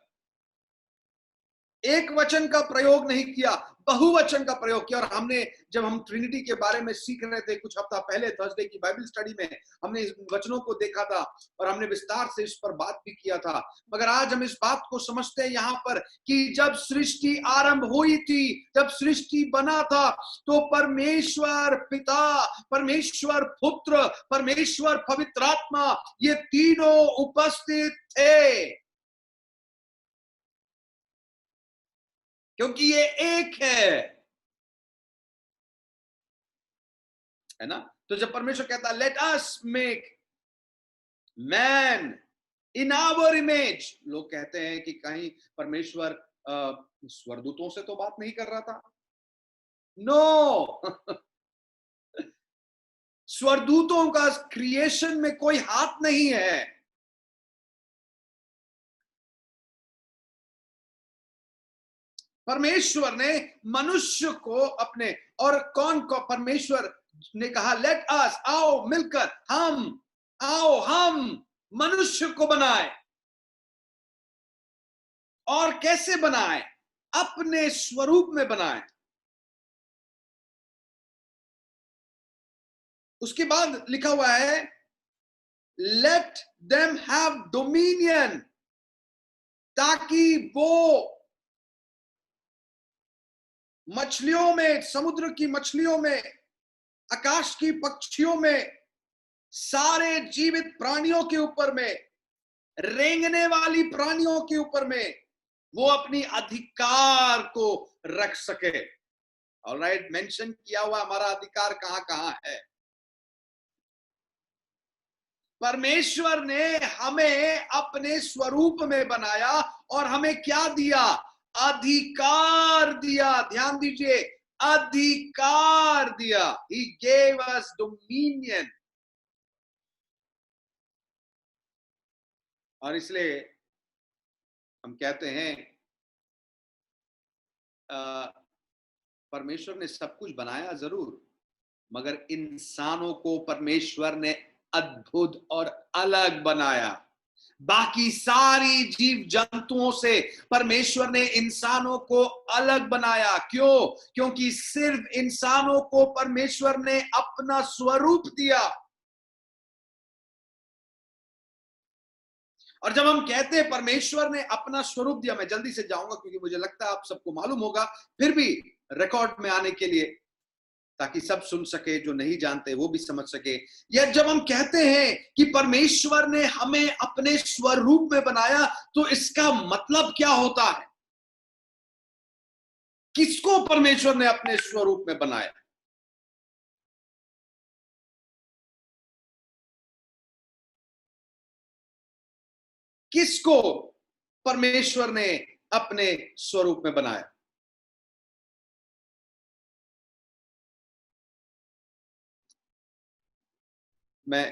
एक वचन का प्रयोग नहीं किया, बहुवचन का प्रयोग किया। और हमने, जब हम ट्रिनिटी के बारे में सीख रहे थे कुछ हफ्ता पहले, थर्सडे की बाइबल स्टडी में, हमने इस वचनों को देखा था और हमने विस्तार से इस पर बात भी किया था। मगर आज हम इस बात को समझते हैं यहां पर कि जब सृष्टि आरंभ हुई थी, जब सृष्टि बना था, तो परमेश्वर पिता, परमेश्वर पुत्र, परमेश्वर पवित्र आत्मा, ये तीनों उपस्थित थे, क्योंकि ये एक है ना। तो जब परमेश्वर कहता let us make man in our image, लोग कहते हैं कि कहीं परमेश्वर स्वर्गदूतों से तो बात नहीं कर रहा था। नो स्वर्गदूतों का क्रिएशन में कोई हाथ नहीं है। परमेश्वर ने मनुष्य को अपने, और कौन को परमेश्वर ने कहा लेट अस, आओ मिलकर हम मनुष्य को बनाए। और कैसे बनाए? अपने स्वरूप में बनाए। उसके बाद लिखा हुआ है लेट देम हैव डोमिनियन, ताकि वो मछलियों में, समुद्र की मछलियों में, आकाश की पक्षियों में, सारे जीवित प्राणियों के ऊपर में, रेंगने वाली प्राणियों के ऊपर में वो अपनी अधिकार को रख सके। ऑलराइट, मेंशन किया हुआ हमारा अधिकार कहां कहां है। परमेश्वर ने हमें अपने स्वरूप में बनाया और हमें क्या दिया? अधिकार दिया। ध्यान दीजिए, अधिकार दिया। He gave us dominion। और इसलिए हम कहते हैं परमेश्वर ने सब कुछ बनाया जरूर, मगर इंसानों को परमेश्वर ने अद्भुत और अलग बनाया। बाकी सारी जीव जंतुओं से परमेश्वर ने इंसानों को अलग बनाया। क्यों? क्योंकि सिर्फ इंसानों को परमेश्वर ने अपना स्वरूप दिया। और जब हम कहते हैं परमेश्वर ने अपना स्वरूप दिया, मैं जल्दी से जाऊंगा क्योंकि मुझे लगता है आप सबको मालूम होगा, फिर भी रिकॉर्ड में आने के लिए, ताकि सब सुन सके, जो नहीं जानते वो भी समझ सके। या जब हम कहते हैं कि परमेश्वर ने हमें अपने स्वरूप में बनाया, तो इसका मतलब क्या होता है? किसको परमेश्वर ने अपने स्वरूप में बनाया? किसको परमेश्वर ने अपने स्वरूप में बनाया? मैं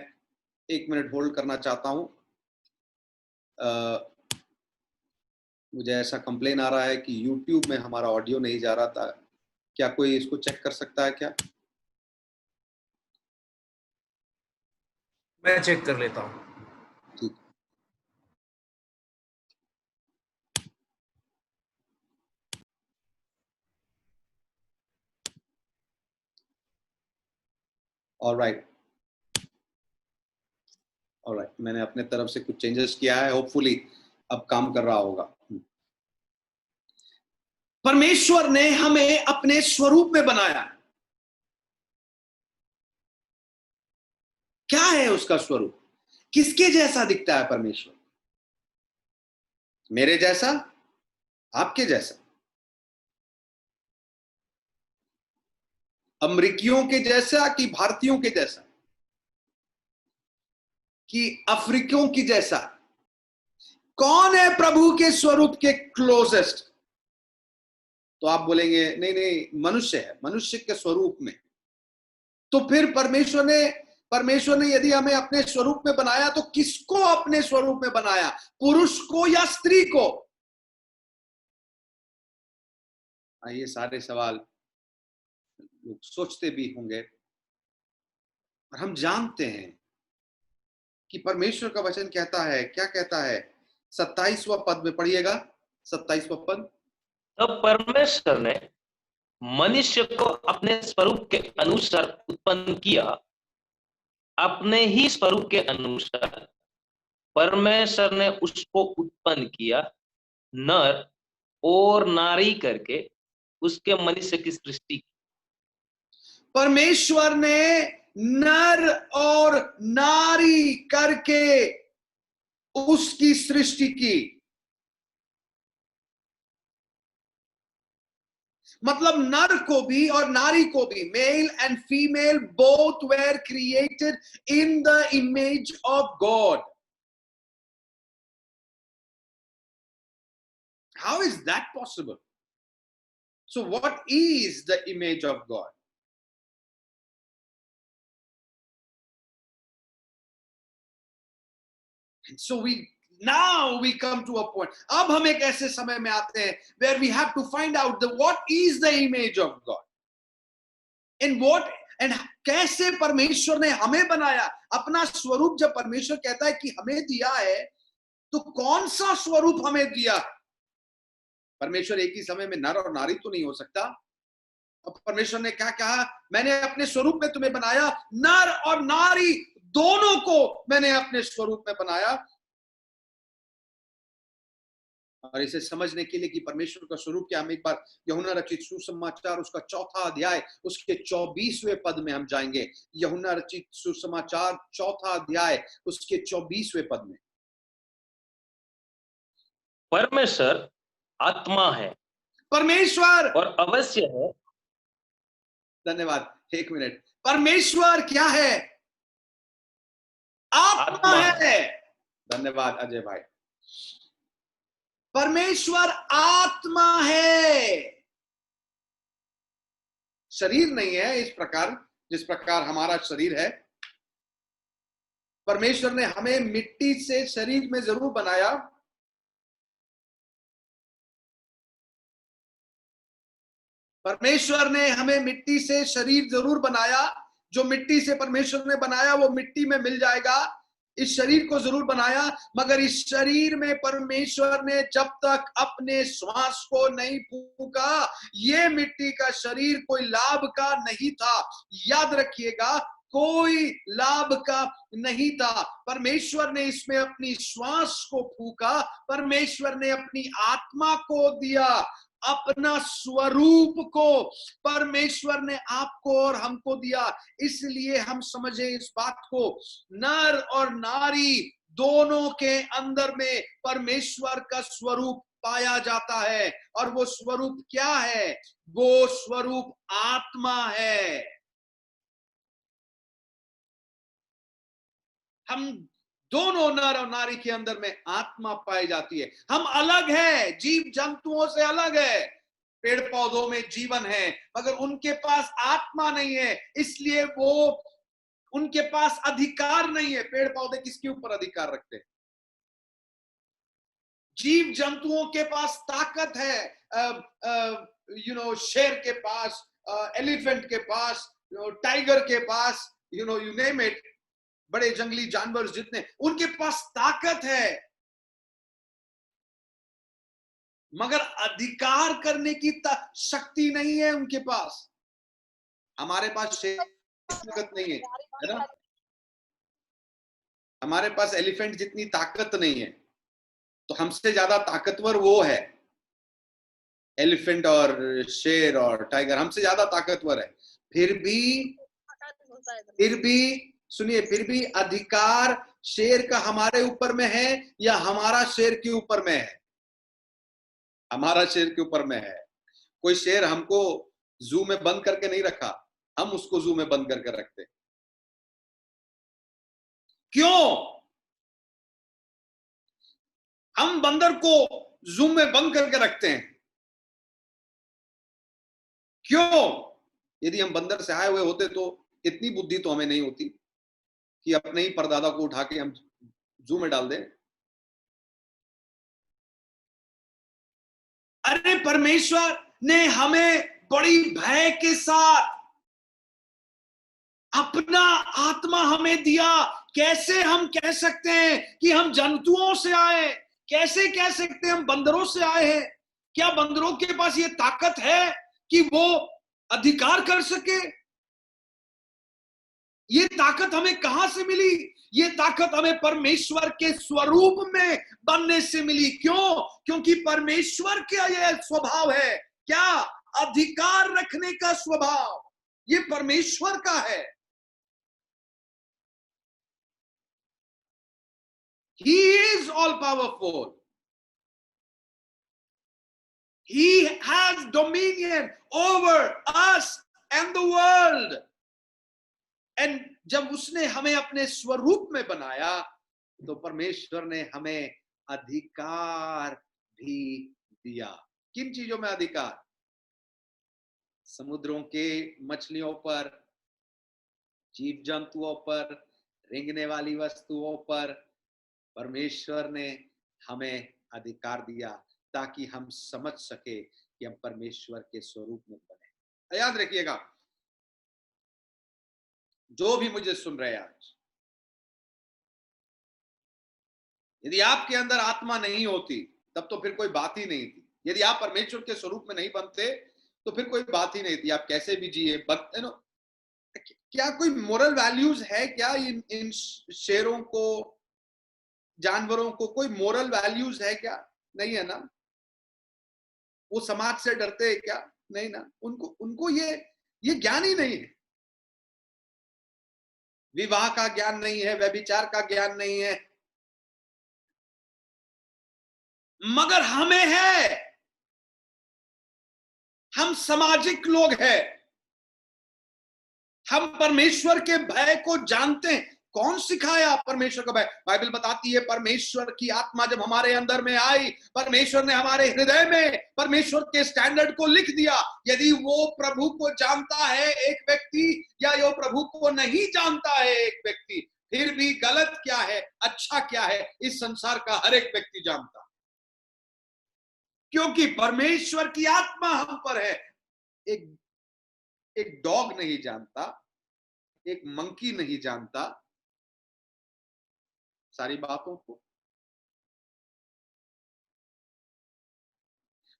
1 मिनट होल्ड करना चाहता हूं। मुझे ऐसा कंप्लेन आ रहा है कि YouTube में हमारा ऑडियो नहीं जा रहा था। क्या कोई इसको चेक कर सकता है क्या? मैं चेक कर लेता हूं। ठीक। ऑलराइट, मैंने अपने तरफ से कुछ चेंजेस किया है, होपफुली अब काम कर रहा होगा। परमेश्वर ने हमें अपने स्वरूप में बनाया। क्या है उसका स्वरूप? किसके जैसा दिखता है परमेश्वर? मेरे जैसा? आपके जैसा? अमेरिकियों के जैसा कि भारतीयों के जैसा कि अफ्रीकियों की जैसा? कौन है प्रभु के स्वरूप के क्लोजेस्ट? तो आप बोलेंगे नहीं नहीं, मनुष्य है, मनुष्य के स्वरूप में। तो फिर परमेश्वर ने यदि हमें अपने स्वरूप में बनाया, तो किसको अपने स्वरूप में बनाया? पुरुष को या स्त्री को? ये सारे सवाल लोग सोचते भी होंगे। और हम जानते हैं कि परमेश्वर का वचन कहता है, क्या कहता है? 27वां पद में पढ़िएगा, 27वां पद। तब परमेश्वर ने मनुष्य को अपने स्वरूप के अनुसार उत्पन्न किया, अपने ही स्वरूप के अनुसार परमेश्वर ने उसको उत्पन्न किया, नर और नारी करके उसके मनुष्य की सृष्टि की। परमेश्वर ने नर और नारी करके उसकी सृष्टि की। मतलब नर को भी और नारी को भी, male and female both where created in the image of God. How is that possible? So what is the image of God? And so we now we come to a point, अब हम एक ऐसे समय में आते हैं where we have to find out what is the image of God and what and कैसे परमेश्वर ने हमें बनाया। अपना स्वरूप जब परमेश्वर कहता है कि हमें दिया है, तो कौन सा स्वरूप हमें दिया? परमेश्वर एक ही समय में नर और नारी तो नहीं हो सकता। अब परमेश्वर ने क्या कहा? मैंने अपने स्वरूप में तुम्हें बनाया, नर और नारी दोनों को मैंने अपने स्वरूप में बनाया। और इसे समझने के लिए कि परमेश्वर का स्वरूप क्या, हम एक बार यूहन्ना रचित सुसमाचार उसका 4था अध्याय उसके 24वें पद में हम जाएंगे। यूहन्ना रचित सुसमाचार 4था अध्याय उसके 24वें पद में। परमेश्वर आत्मा है परमेश्वर, और अवश्य है। धन्यवाद, एक मिनट। परमेश्वर क्या है? आत्मा है। धन्यवाद अजय भाई। परमेश्वर आत्मा है, शरीर नहीं है इस प्रकार जिस प्रकार हमारा शरीर है। परमेश्वर ने हमें मिट्टी से शरीर में जरूर बनाया, परमेश्वर ने हमें मिट्टी से शरीर जरूर बनाया। जो मिट्टी से परमेश्वर ने बनाया वो मिट्टी में मिल जाएगा। इस शरीर को जरूर बनाया, मगर इस शरीर में परमेश्वर ने जब तक अपने श्वास को नहीं फूंका, ये मिट्टी का शरीर कोई लाभ का नहीं था। याद रखिएगा, कोई लाभ का नहीं था। परमेश्वर ने इसमें अपनी श्वास को फूंका, परमेश्वर ने अपनी आत्मा को दिया, अपना स्वरूप को परमेश्वर ने आपको और हमको दिया। इसलिए हम समझे इस बात को, नर और नारी दोनों के अंदर में परमेश्वर का स्वरूप पाया जाता है। और वो स्वरूप क्या है? वो स्वरूप आत्मा है। हम दोनों नर और नारी के अंदर में आत्मा पाई जाती है। हम अलग है, जीव जंतुओं से अलग है। पेड़ पौधों में जीवन है, मगर उनके पास आत्मा नहीं है, इसलिए वो उनके पास अधिकार नहीं है। पेड़ पौधे किसके ऊपर अधिकार रखते हैं? जीव जंतुओं के पास ताकत है। शेर के पास, एलिफेंट के पास, टाइगर के पास, यू नेम इट, बड़े जंगली जानवर जितने, उनके पास ताकत है, मगर अधिकार करने की शक्ति नहीं है उनके पास। हमारे पास ताकत नहीं है ना? हमारे पास एलिफेंट जितनी ताकत नहीं है, तो हमसे ज्यादा ताकतवर वो है। एलिफेंट और शेर और टाइगर हमसे ज्यादा ताकतवर है। फिर भी सुनिए, फिर भी अधिकार शेर का हमारे ऊपर में है या हमारा शेर के ऊपर में है? हमारा शेर के ऊपर में है। कोई शेर हमको जू में बंद करके नहीं रखा, हम उसको जू में बंद करके रखते। क्यों? हम बंदर को जू में बंद करके रखते हैं। क्यों? यदि हम बंदर से आए हुए होते तो इतनी बुद्धि तो हमें नहीं होती कि अपने ही परदादा को उठा के हम जू में डाल दें। अरे परमेश्वर ने हमें बड़ी भय के साथ अपना आत्मा हमें दिया। कैसे हम कह सकते हैं कि हम जंतुओं से आए? कैसे कह सकते हैं हम बंदरों से आए हैं? क्या बंदरों के पास ये ताकत है कि वो अधिकार कर सके? ये ताकत हमें कहां से मिली? ये ताकत हमें परमेश्वर के स्वरूप में बनने से मिली। क्यों? क्योंकि परमेश्वर का यह स्वभाव है। क्या? अधिकार रखने का स्वभाव, ये परमेश्वर का है। He is all powerful. He has dominion over us and the world. And जब उसने हमें अपने स्वरूप में बनाया, तो परमेश्वर ने हमें अधिकार भी दिया। किन चीजों में अधिकार? समुद्रों के मछलियों पर, जीव जंतुओं पर, रेंगने वाली वस्तुओं पर, परमेश्वर ने हमें अधिकार दिया ताकि हम समझ सके कि हम परमेश्वर के स्वरूप में बने। याद रखिएगा, जो भी मुझे सुन रहे हैं आज, यदि आपके अंदर आत्मा नहीं होती तब तो फिर कोई बात ही नहीं थी। यदि आप परमेश्वर के स्वरूप में नहीं बनते तो फिर कोई बात ही नहीं थी। आप कैसे भी जिए, क्या कोई मोरल वैल्यूज है क्या इन शेरों को, जानवरों को कोई मोरल वैल्यूज है क्या? नहीं है ना। वो समाज से डरते हैं क्या? नहीं ना। उनको ये ज्ञान ही नहीं है। विवाह का ज्ञान नहीं है, व्यभिचार का ज्ञान नहीं है, मगर हमें है। हम सामाजिक लोग हैं, हम परमेश्वर के भय को जानते हैं। कौन सिखाया परमेश्वर का भय? बाइबल बताती है परमेश्वर की आत्मा जब हमारे अंदर में आई, परमेश्वर ने हमारे हृदय में परमेश्वर के स्टैंडर्ड को लिख दिया। यदि वो प्रभु को जानता है एक व्यक्ति, या वो प्रभु को नहीं जानता है एक व्यक्ति, फिर भी गलत क्या है, अच्छा क्या है, इस संसार का हर एक व्यक्ति जानता है, क्योंकि परमेश्वर की आत्मा हम पर है। एक डॉग नहीं जानता, एक मंकी नहीं जानता सारी बातों को।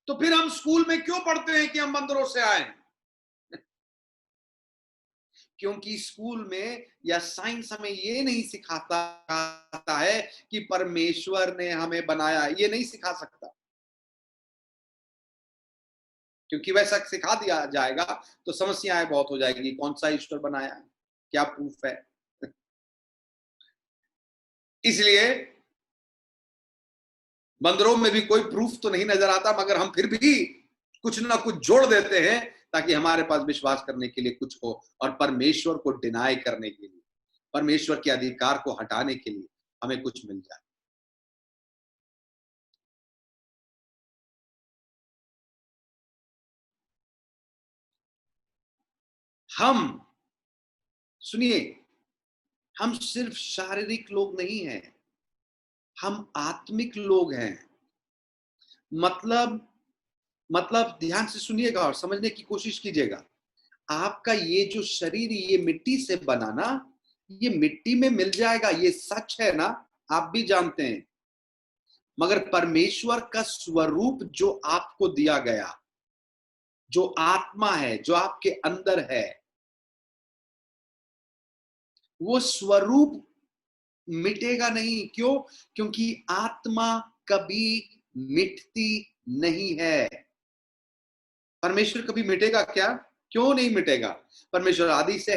तो फिर हम स्कूल में क्यों पढ़ते हैं कि हम मंदिरों से आए? क्योंकि स्कूल में या साइंस हमें ये नहीं सिखाता है कि परमेश्वर ने हमें बनाया, ये नहीं सिखा सकता। क्योंकि वैसा सिखा दिया जाएगा तो समस्याएं बहुत हो जाएगी। कौन सा ईश्वर बनाया है, क्या प्रूफ है? इसलिए मंदिरों में भी कोई प्रूफ तो नहीं नजर आता, मगर हम फिर भी कुछ ना कुछ जोड़ देते हैं ताकि हमारे पास विश्वास करने के लिए कुछ हो, और परमेश्वर को डिनाई करने के लिए, परमेश्वर के अधिकार को हटाने के लिए हमें कुछ मिल जाए। हम सुनिए, हम सिर्फ शारीरिक लोग नहीं हैं, हम आत्मिक लोग हैं। मतलब ध्यान से सुनिएगा और समझने की कोशिश कीजिएगा। आपका ये जो शरीर, ये मिट्टी से बना ना, ये मिट्टी में मिल जाएगा, ये सच है ना, आप भी जानते हैं। मगर परमेश्वर का स्वरूप जो आपको दिया गया, जो आत्मा है, जो आपके अंदर है, वो स्वरूप मिटेगा नहीं। क्यों? क्योंकि आत्मा कभी मिटती नहीं है। परमेश्वर कभी मिटेगा क्या? क्यों नहीं मिटेगा? परमेश्वर आदि से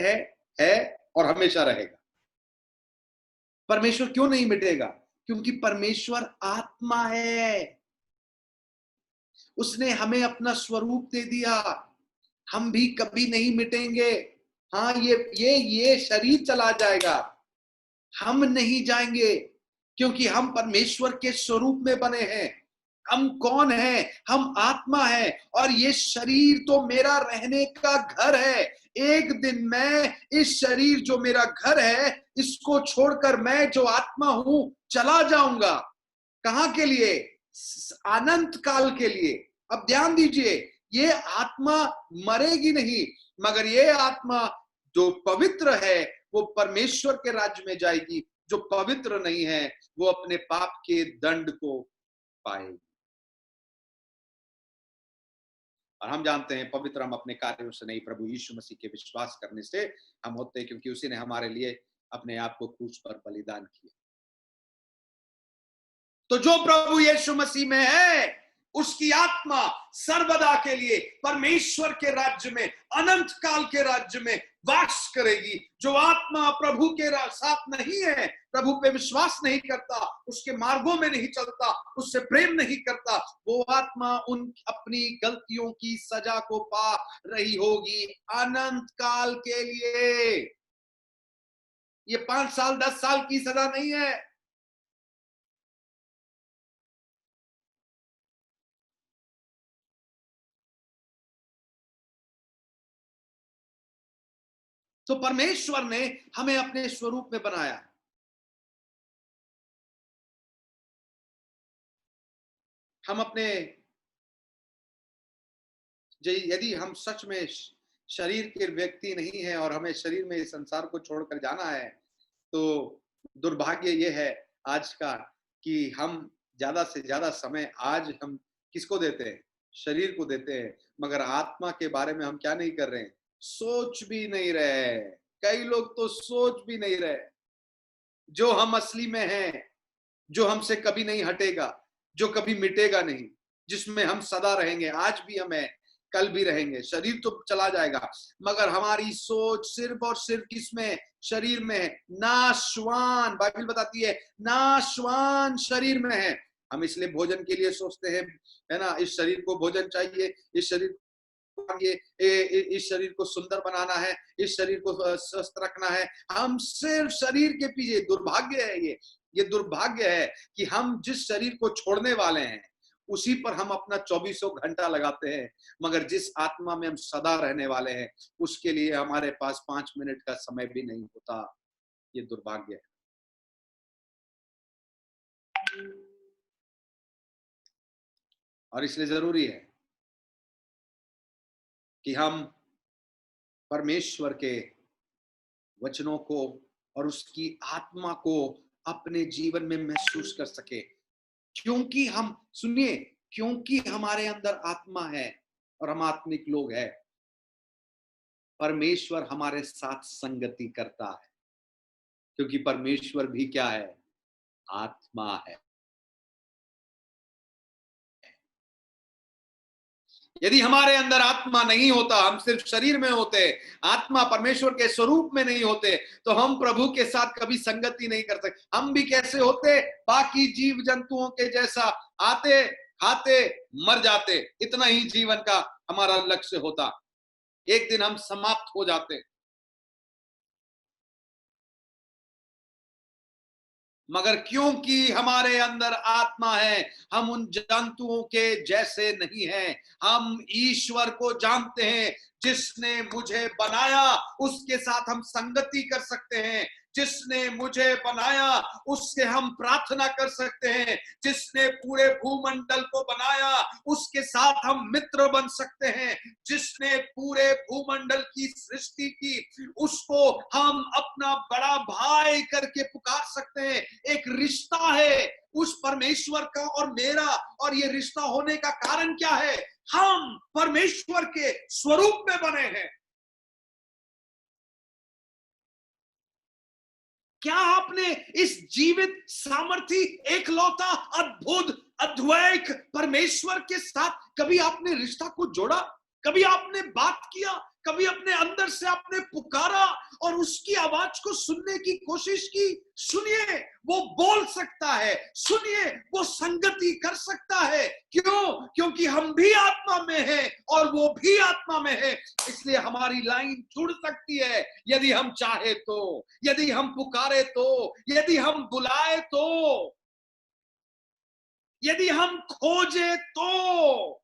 है और हमेशा रहेगा। परमेश्वर क्यों नहीं मिटेगा? क्योंकि परमेश्वर आत्मा है। उसने हमें अपना स्वरूप दे दिया। हम भी कभी नहीं मिटेंगे। हाँ, ये शरीर चला जाएगा, हम नहीं जाएंगे, क्योंकि हम परमेश्वर के स्वरूप में बने हैं। हम कौन हैं? हम आत्मा है, और ये शरीर तो मेरा रहने का घर है। एक दिन मैं इस शरीर जो मेरा घर है, इसको छोड़कर मैं जो आत्मा हूं चला जाऊंगा। कहां के लिए? अनंत काल के लिए। अब ध्यान दीजिए, ये आत्मा मरेगी नहीं, मगर ये आत्मा जो पवित्र है वो परमेश्वर के राज्य में जाएगी। जो पवित्र नहीं है वो अपने पाप के दंड को पाएगी। और हम जानते हैं पवित्र हम अपने कार्यों से नहीं, प्रभु यीशु मसीह के विश्वास करने से हम होते हैं, क्योंकि उसी ने हमारे लिए अपने आप को क्रूस पर बलिदान किया। तो जो प्रभु यीशु मसीह में है, उसकी आत्मा सर्वदा के लिए परमेश्वर के राज्य में, अनंत काल के राज्य में वास करेगी। जो आत्मा प्रभु के साथ नहीं है, प्रभु पे विश्वास नहीं करता, उसके मार्गों में नहीं चलता, उससे प्रेम नहीं करता, वो आत्मा उन अपनी गलतियों की सजा को पा रही होगी अनंत काल के लिए। ये 5 साल 10 साल की सजा नहीं है। तो परमेश्वर ने हमें अपने स्वरूप में बनाया है। हम अपने यदि हम सच में शरीर के व्यक्ति नहीं है और हमें शरीर में इस संसार को छोड़कर जाना है, तो दुर्भाग्य ये है आज का कि हम ज्यादा से ज्यादा समय आज हम किसको देते हैं? शरीर को देते हैं, मगर आत्मा के बारे में हम क्या नहीं कर रहे हैं? सोच भी नहीं रहे। कई लोग तो सोच भी नहीं रहे। जो हम असली में हैं, जो हमसे कभी नहीं हटेगा, जो कभी मिटेगा नहीं, जिसमें हम सदा रहेंगे, आज भी हम हैं, कल भी रहेंगे। शरीर तो चला जाएगा, मगर हमारी सोच सिर्फ और सिर्फ किसमें? शरीर में है। नाशवान, बाइबल बताती है नाशवान शरीर में है। हम इसलिए भोजन के लिए सोचते हैं, है ना, इस शरीर को भोजन चाहिए, इस शरीर इस शरीर को सुंदर बनाना है, इस शरीर को स्वस्थ रखना है। हम सिर्फ शरीर के पीछे। दुर्भाग्य है ये दुर्भाग्य है कि हम जिस शरीर को छोड़ने वाले हैं उसी पर हम अपना 24 घंटा लगाते हैं, मगर जिस आत्मा में हम सदा रहने वाले हैं उसके लिए हमारे पास 5 मिनट का समय भी नहीं होता। ये दुर्भाग्य है। और इसलिए जरूरी है कि हम परमेश्वर के वचनों को और उसकी आत्मा को अपने जीवन में महसूस कर सके, क्योंकि हम सुनिए, क्योंकि हमारे अंदर आत्मा है और हम आत्मिक लोग हैं, परमेश्वर हमारे साथ संगति करता है, क्योंकि परमेश्वर भी क्या है? आत्मा है। यदि हमारे अंदर आत्मा नहीं होता, हम सिर्फ शरीर में होते, आत्मा परमेश्वर के स्वरूप में नहीं होते, तो हम प्रभु के साथ कभी संगति नहीं कर सकते। हम भी कैसे होते? बाकी जीव जंतुओं के जैसा, आते खाते मर जाते। इतना ही जीवन का हमारा लक्ष्य होता। एक दिन हम समाप्त हो जाते। मगर क्योंकि हमारे अंदर आत्मा है, हम उन जंतुओं के जैसे नहीं हैं। हम ईश्वर को जानते हैं, जिसने मुझे बनाया उसके साथ हम संगति कर सकते हैं। जिसने मुझे बनाया उससे हम प्रार्थना कर सकते हैं। जिसने पूरे भूमंडल को बनाया उसके साथ हम मित्र बन सकते हैं। जिसने पूरे भूमंडल की सृष्टि की उसको हम अपना बड़ा भाई करके पुकार सकते हैं। एक रिश्ता है उस परमेश्वर का और मेरा, और ये रिश्ता होने का कारण क्या है? हम परमेश्वर के स्वरूप में बने हैं। क्या आपने इस जीवित सामर्थी एकलौता अद्भुत अद्वैत परमेश्वर के साथ कभी आपने रिश्ता को जोड़ा? कभी आपने बात किया? कभी अपने अंदर से आपने पुकारा और उसकी आवाज को सुनने की कोशिश की? सुनिए, वो बोल सकता है। सुनिए, वो संगति कर सकता है। क्यों? क्योंकि हम भी आत्मा में हैं और वो भी आत्मा में है। इसलिए हमारी लाइन जुड़ सकती है यदि हम चाहे तो, यदि हम पुकारे तो, यदि हम बुलाए तो, यदि हम खोजे तो।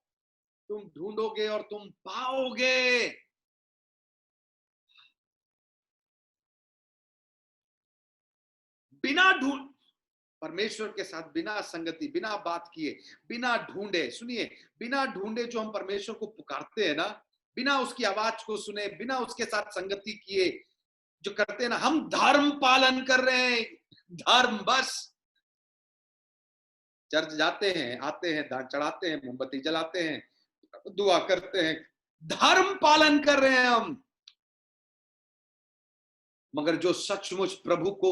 तुम ढूंढोगे और तुम पाओगे। बिना ढूंढ परमेश्वर के साथ बिना संगति, बिना बात किए, बिना ढूंढे, सुनिए, बिना ढूंढे जो हम परमेश्वर को पुकारते हैं ना, बिना उसकी आवाज को सुने, बिना उसके साथ संगति किए जो करते हैं ना, हम धर्म पालन कर रहे हैं। धर्म, बस चर्च जाते हैं, आते हैं, दान चढ़ाते हैं, मोमबत्ती जलाते हैं, दुआ करते हैं, धर्म पालन कर रहे हैं हम। मगर जो सचमुच प्रभु को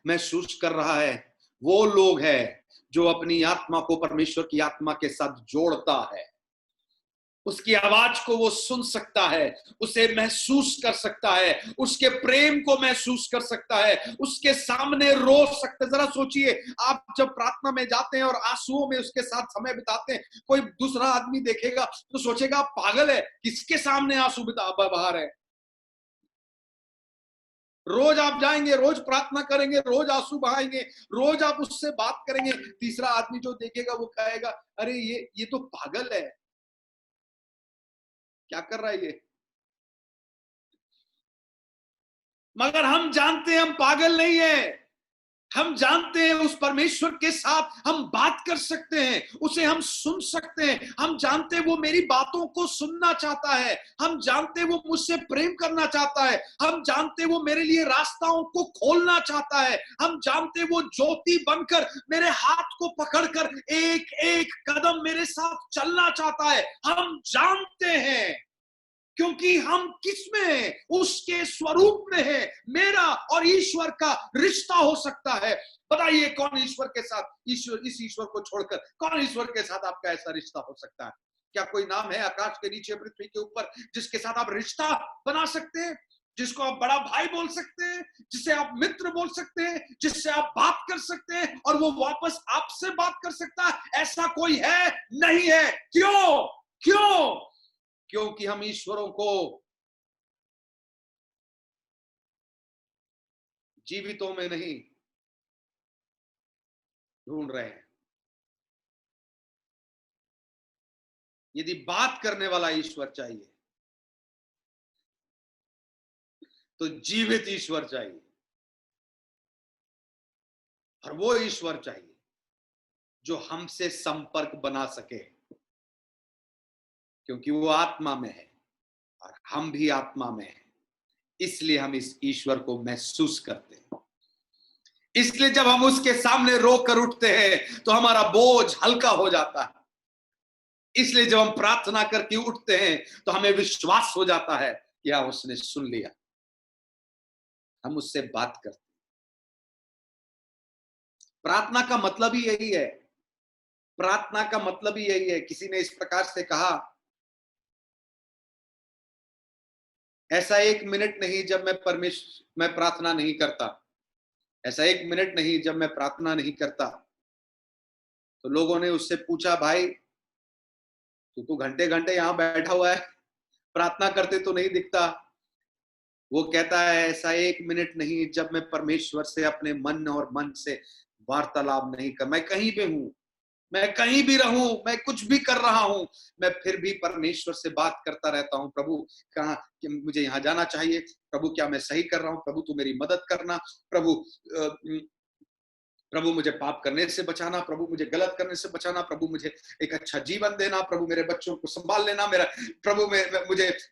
महसूस कर रहा है वो लोग हैं जो अपनी आत्मा को परमेश्वर की आत्मा के साथ जोड़ता है। उसकी आवाज को वो सुन सकता है, उसे महसूस कर सकता है, उसके प्रेम को महसूस कर सकता है, उसके सामने रो सकते। जरा सोचिए, आप जब प्रार्थना में जाते हैं और आंसुओं में उसके साथ समय बिताते हैं, कोई दूसरा आदमी देखेगा तो सोचेगा पागल है, किसके सामने आंसू बहा रहे हैं। रोज आप जाएंगे, रोज प्रार्थना करेंगे, रोज आंसू बहाएंगे, रोज आप उससे बात करेंगे, तीसरा आदमी जो देखेगा वो कहेगा अरे ये तो पागल है, क्या कर रहा है ये। मगर हम जानते हैं हम पागल नहीं है। हम जानते हैं उस परमेश्वर के साथ हम बात कर सकते हैं, उसे हम सुन सकते हैं। हम जानते हैं वो मेरी बातों को सुनना चाहता है। हम जानते हैं वो मुझसे प्रेम करना चाहता है। हम जानते हैं वो मेरे लिए रास्ताओं को खोलना चाहता है। हम जानते हैं वो ज्योति बनकर मेरे हाथ को पकड़कर एक एक कदम मेरे साथ चलना चाहता है। हम जानते हैं, क्योंकि हम किसमें हैं? उसके स्वरूप में है। मेरा और ईश्वर का रिश्ता हो सकता है। बताइए कौन ईश्वर के साथ, इस ईश्वर को छोड़कर कौन ईश्वर के साथ आपका ऐसा रिश्ता हो सकता है? क्या कोई नाम है आकाश के नीचे पृथ्वी के ऊपर जिसके साथ आप रिश्ता बना सकते हैं, जिसको आप बड़ा भाई बोल सकते हैं, जिसे आप मित्र बोल सकते हैं, जिससे आप बात कर सकते हैं और वो वापस आपसे बात कर सकता है? ऐसा कोई है? नहीं है। क्यों? क्यों? क्योंकि हम ईश्वरों को जीवितों में नहीं ढूंढ रहे हैं। यदि बात करने वाला ईश्वर चाहिए तो जीवित ईश्वर चाहिए, और वो ईश्वर चाहिए जो हमसे संपर्क बना सके, क्योंकि वो आत्मा में है और हम भी आत्मा में हैं। इसलिए हम इस ईश्वर को महसूस करते हैं। इसलिए जब हम उसके सामने रो कर उठते हैं तो हमारा बोझ हल्का हो जाता है। इसलिए जब हम प्रार्थना करके उठते हैं तो हमें विश्वास हो जाता है कि हाँ, उसने सुन लिया। हम उससे बात करते हैं। प्रार्थना का मतलब ही यही है। प्रार्थना का मतलब ही यही है। किसी ने इस प्रकार से कहा, ऐसा एक मिनट नहीं जब मैं प्रार्थना नहीं करता, ऐसा एक मिनट नहीं जब मैं प्रार्थना नहीं करता। तो लोगों ने उससे पूछा, भाई तू तो घंटे घंटे यहां बैठा हुआ है, प्रार्थना करते तो नहीं दिखता। वो कहता है, ऐसा एक मिनट नहीं जब मैं परमेश्वर से अपने मन और मन से वार्तालाप नहीं कर। मैं कहीं भी हूं, मैं कहीं भी रहूं, मैं कुछ भी कर रहा हूं, मैं फिर भी परमेश्वर से बात करता रहता हूं। प्रभु कहाँ कि मुझे यहाँ जाना चाहिए, प्रभु क्या मैं सही कर रहा हूं, प्रभु तू मेरी मदद करना, प्रभु मुझे पाप करने से बचाना, प्रभु मुझे गलत करने से बचाना, प्रभु मुझे एक अच्छा जीवन देना, प्रभु मेरे बच्चों को संभाल लेना, मेरा प्रभु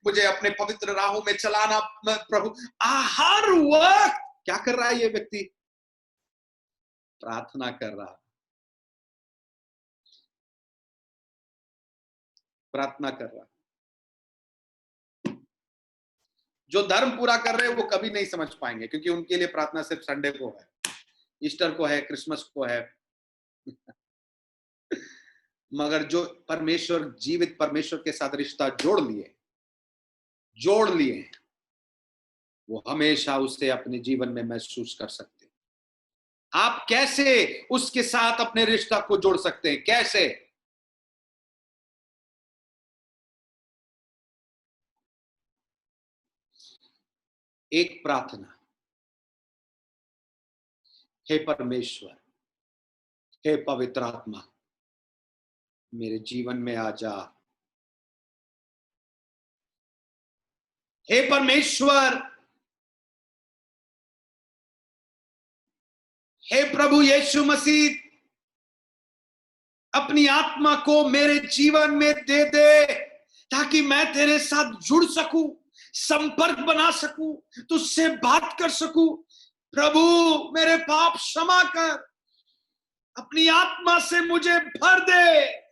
मुझे अपने पवित्र राहों में चलाना। प्रभु हर वक्त क्या कर रहा है ये व्यक्ति? प्रार्थना कर रहा, प्रार्थना कर रहा। जो धर्म पूरा कर रहे हैं वो कभी नहीं समझ पाएंगे, क्योंकि उनके लिए प्रार्थना सिर्फ संडे को है, ईस्टर को है, क्रिसमस को है। मगर जो परमेश्वर, जीवित परमेश्वर के साथ रिश्ता जोड़ लिए, वो हमेशा उसे अपने जीवन में महसूस कर सकते हैं। आप कैसे उसके साथ अपने रिश्ता को जोड़ सकते हैं? कैसे? एक प्रार्थना, हे परमेश्वर, हे पवित्र आत्मा, मेरे जीवन में आ जा। हे परमेश्वर, हे प्रभु यीशु मसीह, अपनी आत्मा को मेरे जीवन में दे दे, ताकि मैं तेरे साथ जुड़ सकूं, संपर्क बना सकूं, तुझसे बात कर सकूं। प्रभु मेरे पाप क्षमा कर, अपनी आत्मा से मुझे भर दे।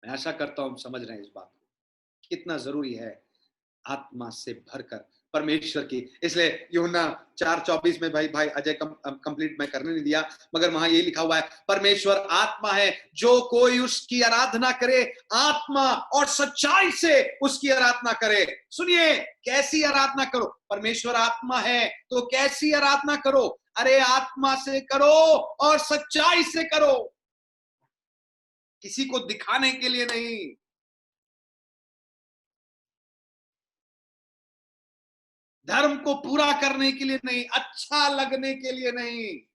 मैं आशा करता हूं समझ रहे हैं इस बात को, कितना जरूरी है आत्मा से भरकर परमेश्वर की। इसलिए यूहन्ना 4:24 में भाई अजय कंप्लीट मैं करने नहीं दिया, मगर वहां ये लिखा हुआ है, परमेश्वर आत्मा है, जो कोई उसकी आराधना करे आत्मा और सच्चाई से उसकी आराधना करे। सुनिए, कैसी आराधना करो? परमेश्वर आत्मा है तो कैसी आराधना करो? अरे आत्मा से करो और सच्चाई से करो, किसी को दिखाने के लिए नहीं। धर्म को पूरा करने के लिए नहीं, अच्छा लगने के लिए नहीं।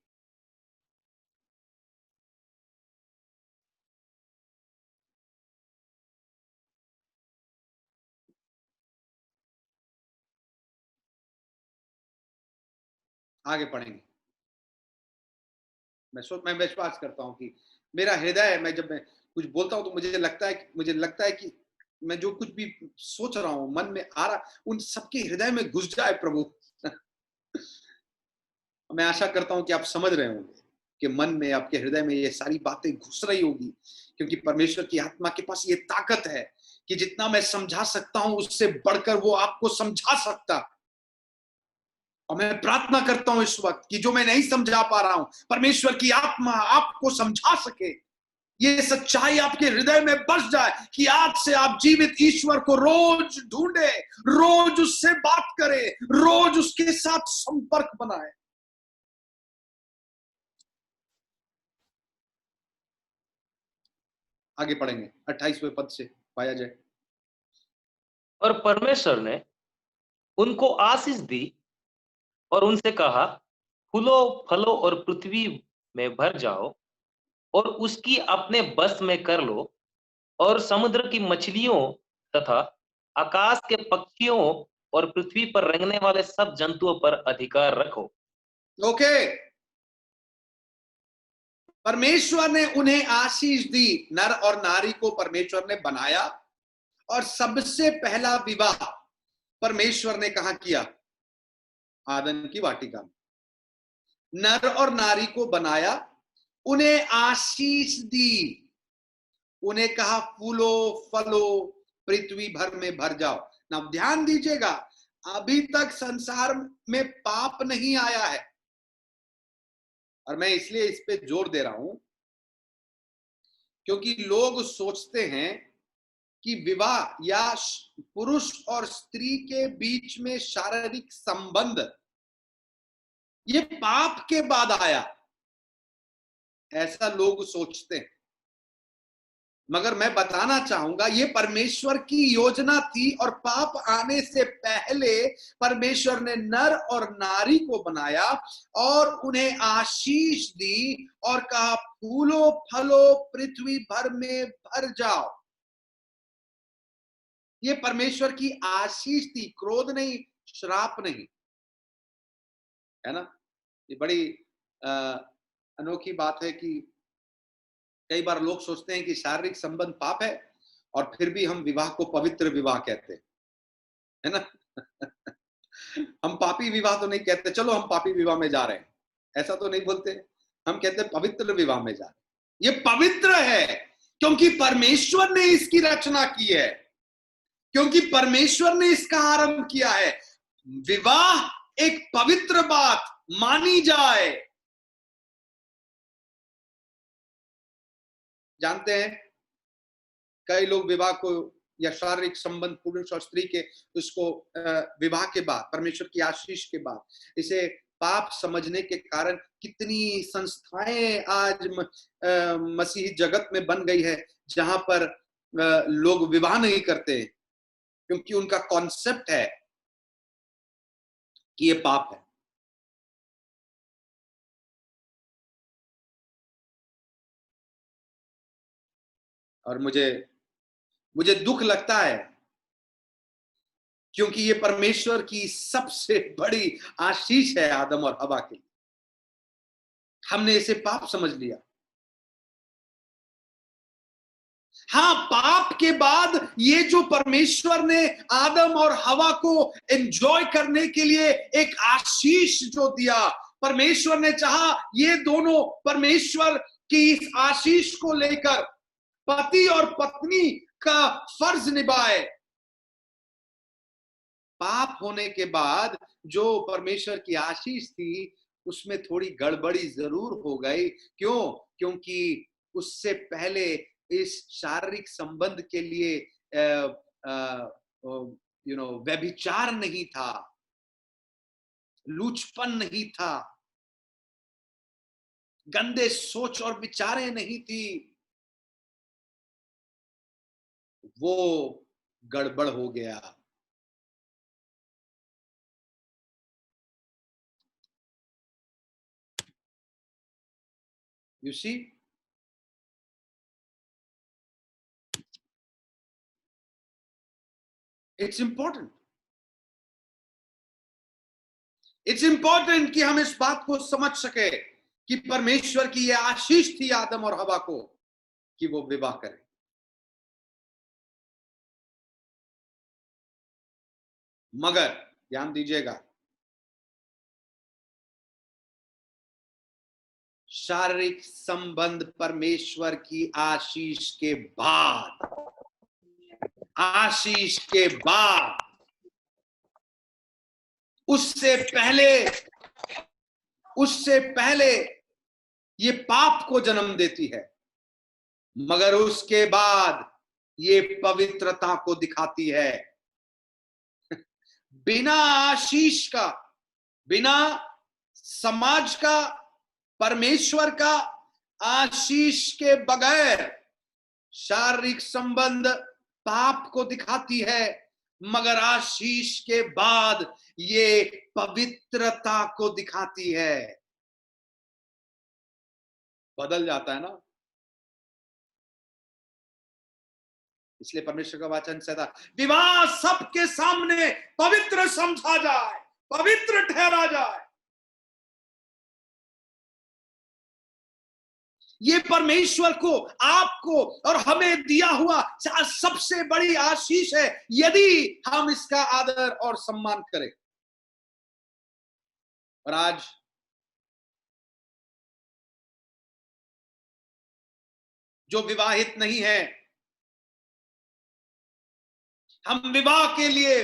आगे पढ़ेंगे। मैं विश्वास करता हूं कि मेरा हृदय, मैं जब मैं कुछ बोलता हूं तो मुझे लगता है कि मैं जो कुछ भी सोच रहा हूं, मन में आ रहा, उन सबके हृदय में घुस जाए प्रभु। मैं आशा करता हूं कि आप समझ रहे होंगे कि मन में, आपके हृदय में ये सारी बातें घुस रही होगी, क्योंकि परमेश्वर की आत्मा के पास ये ताकत है कि जितना मैं समझा सकता हूं उससे बढ़कर वो आपको समझा सकता। और मैं प्रार्थना करता हूं इस वक्त कि जो मैं नहीं समझा पा रहा हूं, परमेश्वर की आत्मा आपको समझा सके, ये सच्चाई आपके हृदय में बस जाए कि आज से आप जीवित ईश्वर को रोज ढूंढे, रोज उससे बात करें, रोज उसके साथ संपर्क बनाए। आगे पढ़ेंगे 28वें पद से पाया जाए। और परमेश्वर ने उनको आशीष दी और उनसे कहा, फूलो फलो और पृथ्वी में भर जाओ और उसकी अपने बस में कर लो, और समुद्र की मछलियों तथा आकाश के पक्षियों और पृथ्वी पर रेंगने वाले सब जंतुओं पर अधिकार रखो। ओके, परमेश्वर ने उन्हें आशीष दी। नर और नारी को परमेश्वर ने बनाया, और सबसे पहला विवाह परमेश्वर ने कहां किया? आदम की वाटिका में। नर और नारी को बनाया, उन्हें आशीष दी, उन्हें कहा फूलो फलो पृथ्वी भर में भर जाओ। ना ध्यान दीजिएगा, अभी तक संसार में पाप नहीं आया है, और मैं इसलिए इस पे जोर दे रहा हूं क्योंकि लोग सोचते हैं कि विवाह या पुरुष और स्त्री के बीच में शारीरिक संबंध ये पाप के बाद आया, ऐसा लोग सोचते हैं। मगर मैं बताना चाहूंगा ये परमेश्वर की योजना थी, और पाप आने से पहले परमेश्वर ने नर और नारी को बनाया और उन्हें आशीष दी और कहा फूलो फलो पृथ्वी भर में भर जाओ। ये परमेश्वर की आशीष थी, क्रोध नहीं, श्राप नहीं, है ना। ये बड़ी अनोखी बात है कि कई बार लोग सोचते हैं कि शारीरिक संबंध पाप है, और फिर भी हम विवाह को पवित्र विवाह कहते हैं, है ना। हम पापी विवाह तो नहीं कहते, चलो हम पापी विवाह में जा रहे हैं, ऐसा तो नहीं बोलते। हम कहते हैं पवित्र विवाह में जा रहे हैं। ये पवित्र है क्योंकि परमेश्वर ने इसकी रचना की है, क्योंकि परमेश्वर ने इसका आरंभ किया है। विवाह एक पवित्र बात मानी जाए। जानते हैं कई लोग विवाह को या शारीरिक संबंध पुरुष और स्त्री के, उसको विवाह के बाद, परमेश्वर की आशीष के बाद, इसे पाप समझने के कारण कितनी संस्थाएं आज मसीही जगत में बन गई है जहां पर लोग विवाह नहीं करते, क्योंकि उनका कॉन्सेप्ट है कि ये पाप है। और मुझे दुख लगता है, क्योंकि ये परमेश्वर की सबसे बड़ी आशीष है आदम और हवा के लिए। हमने इसे पाप समझ लिया। हाँ, पाप के बाद ये जो परमेश्वर ने आदम और हवा को एंजॉय करने के लिए एक आशीष जो दिया, परमेश्वर ने चाहा ये दोनों परमेश्वर की इस आशीष को लेकर पति और पत्नी का फर्ज निभाए। पाप होने के बाद जो परमेश्वर की आशीष थी उसमें थोड़ी गड़बड़ी जरूर हो गई। क्यों? क्योंकि उससे पहले इस शारीरिक संबंध के लिए व्यभिचार नहीं था, लूचपन नहीं था, गंदे सोच और विचारें नहीं थी। वो गड़बड़ हो गया। You see? It's important. It's important कि हम इस बात को समझ सके कि परमेश्वर की यह आशीष थी आदम और हवा को कि वो विवाह करें। मगर ध्यान दीजिएगा, शारीरिक संबंध परमेश्वर की आशीष के बाद, आशीष के बाद, उससे पहले ये पाप को जन्म देती है, मगर उसके बाद ये पवित्रता को दिखाती है। बिना आशीष का, बिना समाज का, परमेश्वर का आशीष के बगैर शारीरिक संबंध पाप को दिखाती है, मगर आशीष के बाद ये पवित्रता को दिखाती है। बदल जाता है ना। इसलिए परमेश्वर का वचन कहता है, विवाह सबके सामने पवित्र समझा जाए, पवित्र ठहरा जाए। ये परमेश्वर को, आपको और हमें दिया हुआ सबसे बड़ी आशीष है, यदि हम इसका आदर और सम्मान करें। और आज जो विवाहित नहीं है, हम विवाह के लिए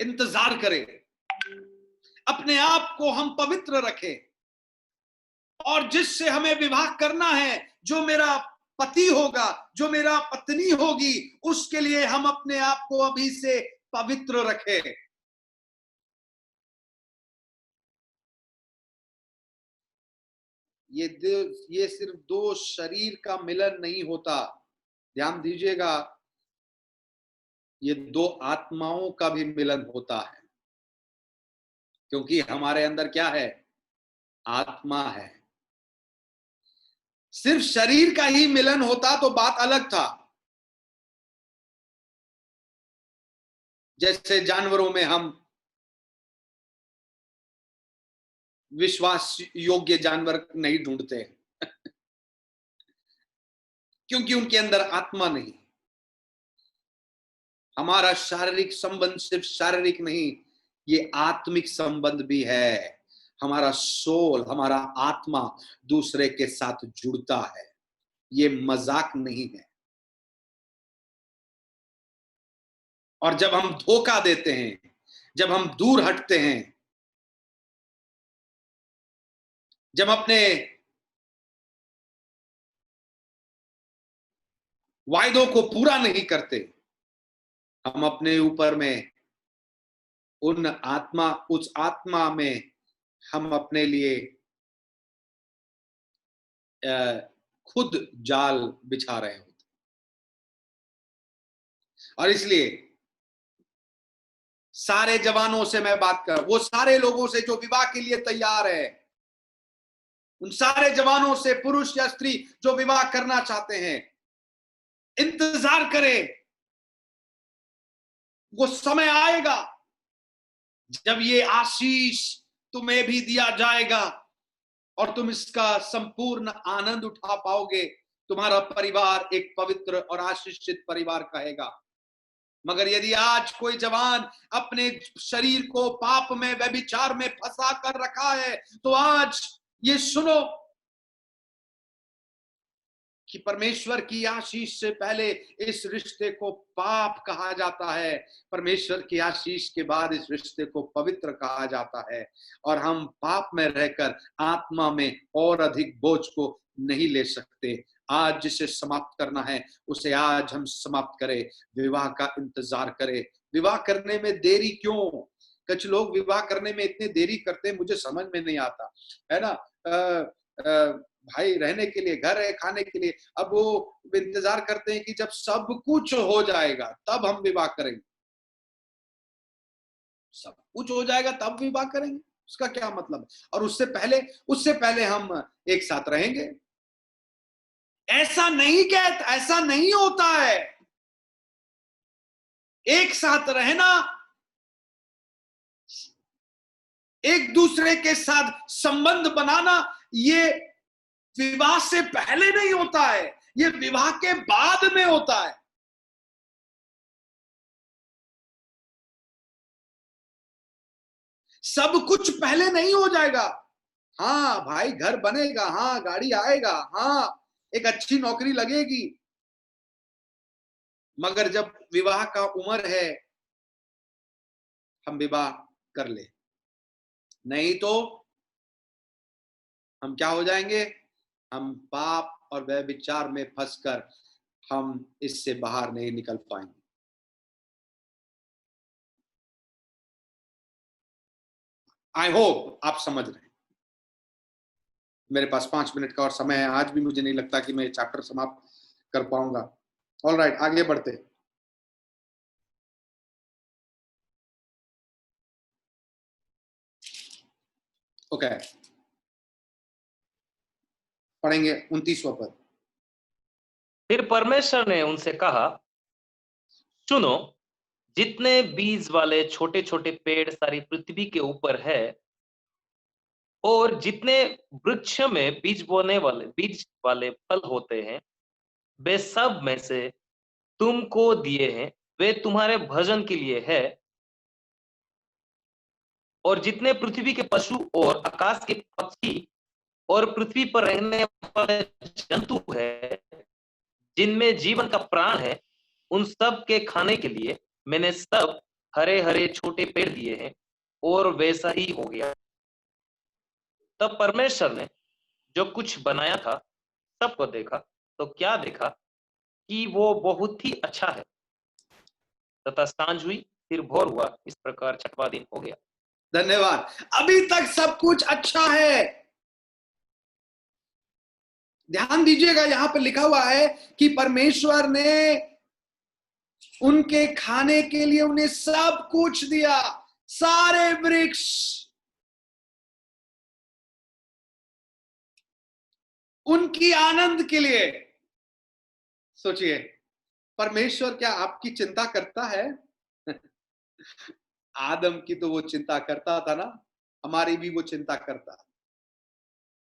इंतजार करें, अपने आप को हम पवित्र रखें, और जिससे हमें विवाह करना है, जो मेरा पति होगा, जो मेरा पत्नी होगी, उसके लिए हम अपने आप को अभी से पवित्र रखें। ये सिर्फ दो शरीर का मिलन नहीं होता, ध्यान दीजिएगा, ये दो आत्माओं का भी मिलन होता है, क्योंकि हमारे अंदर क्या है? आत्मा है। सिर्फ शरीर का ही मिलन होता तो बात अलग था। जैसे जानवरों में हम विश्वास योग्य जानवर नहीं ढूंढते क्योंकि उनके अंदर आत्मा नहीं। हमारा शारीरिक संबंध सिर्फ शारीरिक नहीं, ये आत्मिक संबंध भी है। हमारा सोल, हमारा आत्मा दूसरे के साथ जुड़ता है, ये मजाक नहीं है। और जब हम धोखा देते हैं, जब हम दूर हटते हैं, जब अपने वायदों को पूरा नहीं करते, हम अपने ऊपर में उस आत्मा में हम अपने लिए खुद जाल बिछा रहे होते। और इसलिए सारे जवानों से मैं बात कर, वो सारे लोगों से जो विवाह के लिए तैयार है, उन सारे जवानों से, पुरुष या स्त्री जो विवाह करना चाहते हैं, इंतजार करें। वो समय आएगा जब ये आशीष तुम्हें भी दिया जाएगा और तुम इसका संपूर्ण आनंद उठा पाओगे। तुम्हारा परिवार एक पवित्र और आशीषित परिवार कहेगा। मगर यदि आज कोई जवान अपने शरीर को पाप में, व्यभिचार में फंसा कर रखा है, तो आज ये सुनो कि परमेश्वर की आशीष से पहले इस रिश्ते को पाप कहा जाता है, परमेश्वर की आशीष के बाद इस रिश्ते को पवित्र कहा जाता है। और हम पाप में रहकर आत्मा में और अधिक बोझ को नहीं ले सकते। आज जिसे समाप्त करना है उसे आज हम समाप्त करें, विवाह का इंतजार करें। विवाह करने में देरी क्यों? कुछ लोग विवाह करने में इतने देरी करते हैं, मुझे समझ में नहीं आता है ना। भाई रहने के लिए घर है, खाने के लिए, अब वो इंतजार करते हैं कि जब सब कुछ हो जाएगा तब हम विवाह करेंगे। सब कुछ हो जाएगा तब विवाह करेंगे, उसका क्या मतलब? और उससे पहले हम एक साथ रहेंगे। ऐसा नहीं होता है। एक साथ रहना एक दूसरे के साथ संबंध बनाना ये विवाह से पहले नहीं होता है, ये विवाह के बाद में होता है। सब कुछ पहले नहीं हो जाएगा। हाँ भाई, घर बनेगा, हाँ गाड़ी आएगा, हाँ एक अच्छी नौकरी लगेगी, मगर जब विवाह का उम्र है हम विवाह कर ले, नहीं तो हम क्या हो जाएंगे, हम पाप और व्यभिचार में फंसकर हम इससे बाहर नहीं निकल पाएंगे। आई होप आप समझ रहे हैं। मेरे पास 5 मिनट का और समय है, आज भी मुझे नहीं लगता कि मैं ये चैप्टर समाप्त कर पाऊंगा। ऑलराइट, आगे बढ़ते। ओके, पढ़ेंगे 29वां पद। फिर परमेश्वर ने उनसे कहा, सुनो, जितने बीज वाले छोटे छोटे पेड़ सारी पृथ्वी के ऊपर है और जितने वृक्ष में बीज वाले फल होते हैं, वे सब में से तुमको दिए हैं, वे तुम्हारे भोजन के लिए है। और जितने पृथ्वी के पशु और आकाश के पक्षी और पृथ्वी पर रहने वाले जंतु है, जिनमें जीवन का प्राण है, उन सब के खाने के लिए मैंने सब हरे हरे छोटे पेड़ दिए हैं। और वैसा ही हो गया। तब परमेश्वर ने जो कुछ बनाया था सबको देखा, तो क्या देखा कि वो बहुत ही अच्छा है। तथा सांझ हुई, फिर भोर हुआ, इस प्रकार 6वां दिन हो गया। धन्यवाद। अभी तक सब कुछ अच्छा है। ध्यान दीजिएगा, यहां पर लिखा हुआ है कि परमेश्वर ने उनके खाने के लिए उन्हें सब कुछ दिया, सारे वृक्ष, उनकी आनंद के लिए। सोचिए, परमेश्वर क्या आपकी चिंता करता है? आदम की तो वो चिंता करता था ना, हमारी भी वो चिंता करता।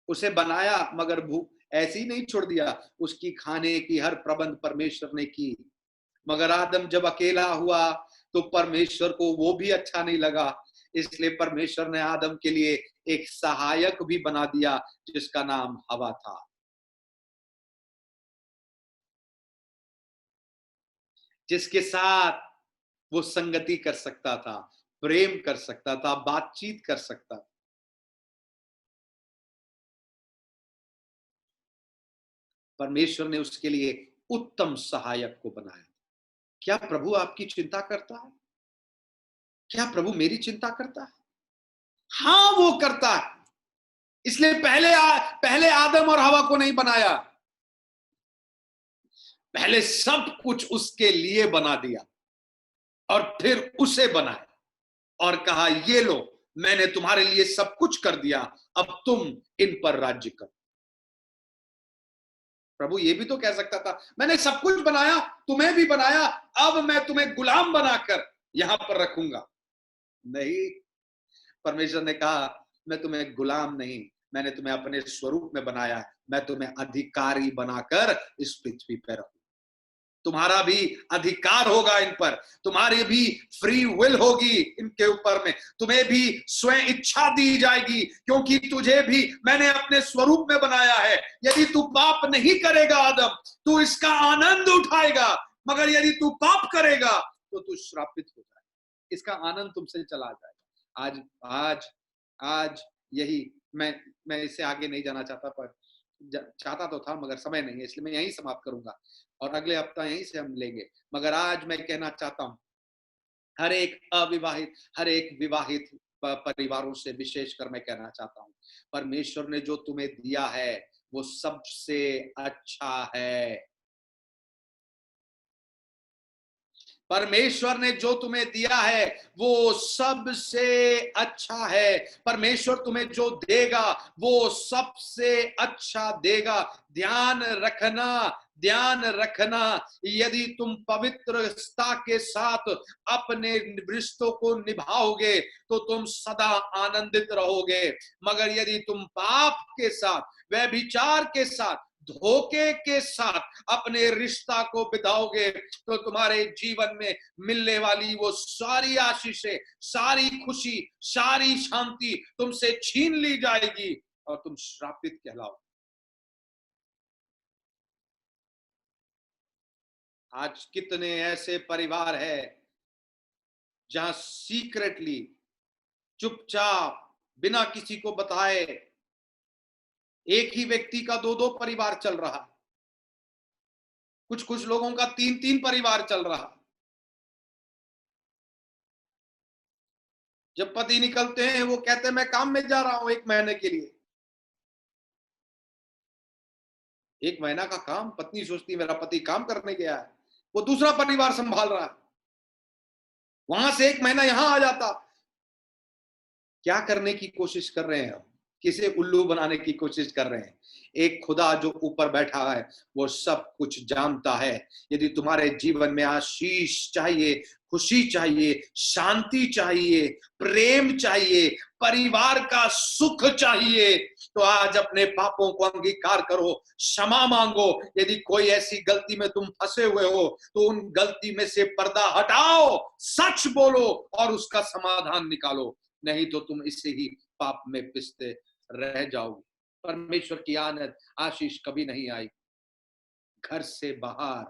उसे बनाया मगर भूख ऐसी नहीं छोड़ दिया, उसकी खाने की हर प्रबंध परमेश्वर ने की। मगर आदम जब अकेला हुआ तो परमेश्वर को वो भी अच्छा नहीं लगा, इसलिए परमेश्वर ने आदम के लिए एक सहायक भी बना दिया जिसका नाम हवा था, जिसके साथ वो संगति कर सकता था, प्रेम कर सकता था, बातचीत कर सकता था। परमेश्वर ने उसके लिए उत्तम सहायक को बनाया। क्या प्रभु आपकी चिंता करता है? क्या प्रभु मेरी चिंता करता है? हाँ, वो करता है। इसलिए पहले आदम और हवा को नहीं बनाया, पहले सब कुछ उसके लिए बना दिया और फिर उसे बनाया और कहा, ये लो, मैंने तुम्हारे लिए सब कुछ कर दिया, अब तुम इन पर राज्य करो। प्रभु ये भी तो कह सकता था, मैंने सब कुछ बनाया, तुम्हें भी बनाया, अब मैं तुम्हें गुलाम बनाकर यहां पर रखूंगा। नहीं, परमेश्वर ने कहा, मैं तुम्हें गुलाम नहीं, मैंने तुम्हें अपने स्वरूप में बनाया है, मैं तुम्हें अधिकारी बनाकर इस पृथ्वी पर रखूंगा। तुम्हारा भी अधिकार होगा इन पर, तुम्हारी भी फ्री विल होगी इनके ऊपर में, तुम्हें भी स्वयं इच्छा दी जाएगी, क्योंकि तुझे भी मैंने अपने स्वरूप में बनाया है। यदि तू पाप नहीं करेगा आदम, तू इसका आनंद उठाएगा, मगर यदि तू पाप करेगा तो तू श्रापित हो जाएगा, इसका आनंद तुमसे चला जाएगा। आज आज आज यही मैं इससे आगे नहीं जाना चाहता, पर चाहता तो था मगर समय नहीं है, इसलिए मैं यहीं समाप्त करूंगा और अगले हफ्ता यहीं से हम लेंगे। मगर आज मैं कहना चाहता हूं, हर एक अविवाहित, हर एक विवाहित परिवारों से विशेषकर मैं कहना चाहता हूं, परमेश्वर ने जो तुम्हें दिया है वो सबसे अच्छा है। परमेश्वर ने जो तुम्हें दिया है वो सबसे अच्छा है। परमेश्वर तुम्हें जो देगा वो सबसे अच्छा देगा। ध्यान रखना, ध्यान रखना, यदि तुम पवित्रता के साथ अपने रिश्तों को निभाओगे तो तुम सदा आनंदित रहोगे। मगर यदि तुम पाप के साथ, व्यभिचार के साथ, धोखे के साथ अपने रिश्ता को बिताओगे तो तुम्हारे जीवन में मिलने वाली वो सारी आशीषें, सारी खुशी, सारी शांति तुमसे छीन ली जाएगी और तुम श्रापित कहलाओगे। आज कितने ऐसे परिवार है जहां सीक्रेटली, चुपचाप, बिना किसी को बताए एक ही व्यक्ति का 2-2 परिवार चल रहा, कुछ लोगों का 3-3 परिवार चल रहा। जब पति निकलते हैं वो कहते हैं मैं काम में जा रहा हूं 1 महीने के लिए। 1 महीना का काम, पत्नी सोचती मेरा पति काम करने गया है, वो दूसरा परिवार संभाल रहा है, वहां से 1 महीना यहां आ जाता। क्या करने की कोशिश कर रहे हैं हम? किसे उल्लू बनाने की कोशिश कर रहे हैं? एक खुदा जो ऊपर बैठा है वो सब कुछ जानता है। यदि तुम्हारे जीवन में आशीष चाहिए, खुशी चाहिए, शांति चाहिए, प्रेम चाहिए, परिवार का सुख चाहिए, तो आज अपने पापों को अंगीकार करो, क्षमा मांगो। यदि कोई ऐसी गलती में तुम फंसे हुए हो तो उन गलती में से पर्दा हटाओ, सच बोलो और उसका समाधान निकालो, नहीं तो तुम इसे ही पाप में पिसते रह जाओगे। परमेश्वर की आनंद, आशीष कभी नहीं आई। घर से बाहर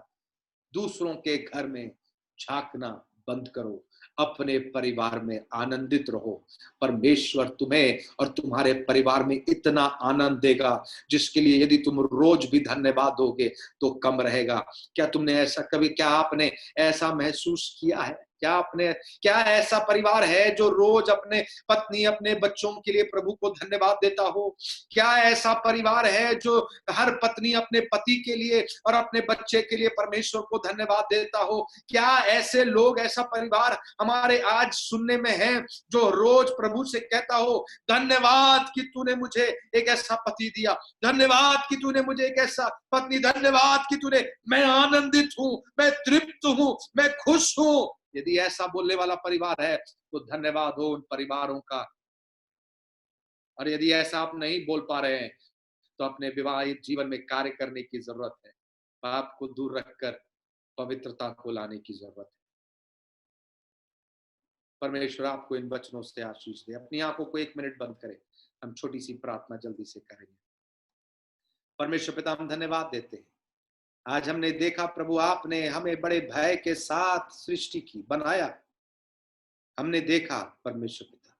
दूसरों के घर में झांकना बंद करो, अपने परिवार में आनंदित रहो। परमेश्वर तुम्हें और तुम्हारे परिवार में इतना आनंद देगा जिसके लिए यदि तुम रोज भी धन्यवाद दोगे तो कम रहेगा। क्या तुमने ऐसा कभी, क्या आपने ऐसा महसूस किया है? क्या ऐसा परिवार है जो रोज अपने पत्नी, अपने बच्चों के लिए प्रभु को धन्यवाद देता हो? क्या ऐसा परिवार है जो हर पत्नी अपने पति के लिए और अपने बच्चे के लिए परमेश्वर को धन्यवाद देता हो? क्या ऐसे लोग, ऐसा परिवार हमारे आज सुनने में है जो रोज प्रभु से कहता हो धन्यवाद कि तूने मुझे एक ऐसा पति दिया, धन्यवाद कि तूने मुझे एक ऐसा पत्नी, धन्यवाद कि तूने, मैं आनंदित हूं, मैं तृप्त हूं, मैं खुश हूं। यदि ऐसा बोलने वाला परिवार है तो धन्यवाद हो उन परिवारों का। और यदि ऐसा आप नहीं बोल पा रहे हैं तो अपने विवाहित जीवन में कार्य करने की जरूरत है। पाप को दूर रखकर पवित्रता को लाने की जरूरत है। परमेश्वर आपको इन वचनों से आशीष दे। अपनी आंखों को 1 मिनट बंद करें, हम छोटी सी प्रार्थना जल्दी से करेंगे। परमेश्वर पिता, हम धन्यवाद देते हैं। आज हमने देखा प्रभु, आपने हमें बड़े भय के साथ सृष्टि की, बनाया। हमने देखा परमेश्वर पिता,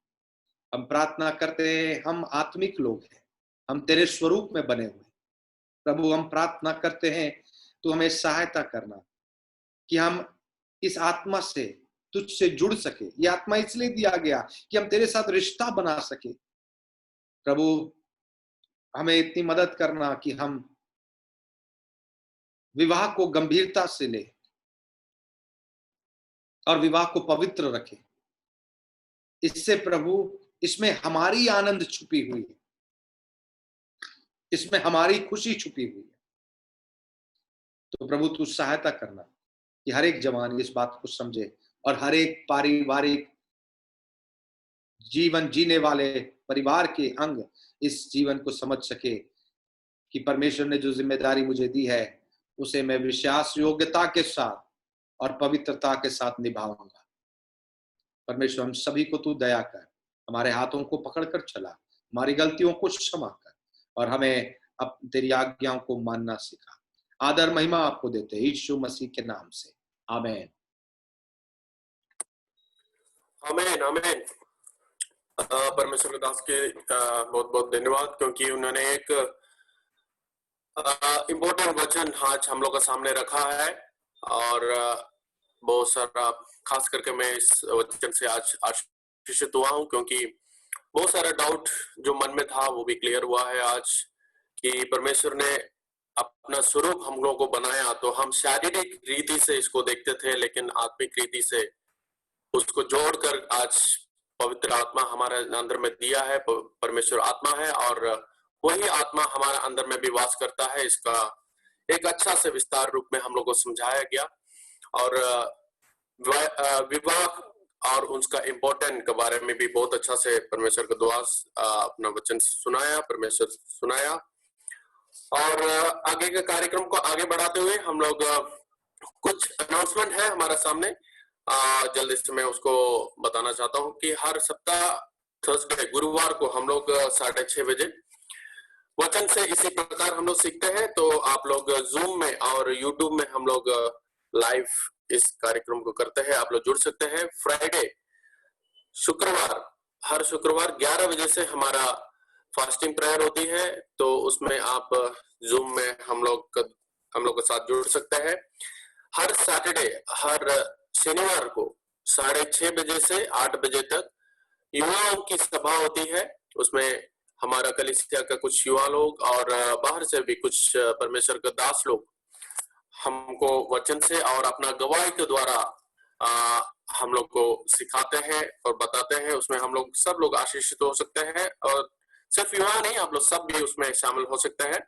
हम प्रार्थना करते हैं, हम आत्मिक लोग हैं, हम तेरे स्वरूप में बने हुए। प्रभु हम प्रार्थना करते हैं तो हमें सहायता करना कि हम इस आत्मा से, तुझसे जुड़ सके। ये आत्मा इसलिए दिया गया कि हम तेरे साथ रिश्ता बना सके। प्रभु हमें इतनी मदद करना कि हम विवाह को गंभीरता से ले और विवाह को पवित्र रखें। इससे प्रभु, इसमें हमारी आनंद छुपी हुई है, इसमें हमारी खुशी छुपी हुई है। तो प्रभु तू सहायता करना कि हर एक जवान इस बात को समझे और हर एक पारिवारिक जीवन जीने वाले परिवार के अंग इस जीवन को समझ सके कि परमेश्वर ने जो जिम्मेदारी मुझे दी है उसे मैं विश्वास योग्यता के साथ और पवित्रता के साथ निभाऊंगा। परमेश्वर हम सभी को तू दया कर, हमारे हाथों को पकड़कर चला, हमारी गलतियों को क्षमा कर और हमें अब तेरी आज्ञाओं को मानना सिखा। आदर महिमा आपको देते हैं यीशु मसीह के नाम से, आमीन। आमीन आमीन। परमेश्वर दास के बहुत बहुत धन्यवाद, क्योंकि उन्होंने एक इम्पोर्टेंट वचन आज हम लोग का सामने रखा है। और बहुत सारा, खास करके मैं इस वचन से आज आशीषित हुआ हूँ, क्योंकि बहुत सारा डाउट जो मन में था वो भी क्लियर हुआ है आज कि परमेश्वर ने अपना स्वरूप हम लोगों को बनाया तो हम शारीरिक रीति से इसको देखते थे, लेकिन आत्मिक रीति से उसको जोड़कर आज पवित्र आत्मा हमारे अंदर में दिया है। परमेश्वर आत्मा है और वही आत्मा हमारे अंदर में भी वास करता है। इसका एक अच्छा से विस्तार रूप में हम लोग को समझाया गया और विवाह और उसका इम्पोर्टेंट के बारे में भी बहुत अच्छा से परमेश्वर का दुआ अपना वचन सुनाया, परमेश्वर सुनाया। और आगे के कार्यक्रम को आगे बढ़ाते हुए हम लोग कुछ अनाउंसमेंट है हमारे सामने, जल्दी से मैं उसको बताना चाहता हूं कि हर सप्ताह थर्सडे गुरुवार को हम लोग 6:30 बजे वचन से इसी प्रकार हम लोग सीखते हैं। तो आप लोग जूम में और यूट्यूब में हम लोग लाइव इस कार्यक्रम को करते हैं, आप लोग जुड़ सकते हैं। फ्राइडे शुक्रवार, हर शुक्रवार 11 बजे से हमारा फास्टिंग प्रेयर होती है, तो उसमें आप जूम में हम लोग के साथ जुड़ सकते हैं। हर सैटरडे, हर शनिवार को 6:30 बजे से 8 बजे तक युवाओं की सभा होती है। उसमें हमारा कलीसिया का कुछ युवा लोग और बाहर से भी कुछ परमेश्वर के दास लोग हमको वचन से और अपना गवाही के द्वारा हम लोग को सिखाते हैं और बताते हैं। उसमें हम लोग सब लोग आशीषित हो सकते हैं और सिर्फ युवा नहीं, आप लोग सब भी उसमें शामिल हो सकते हैं।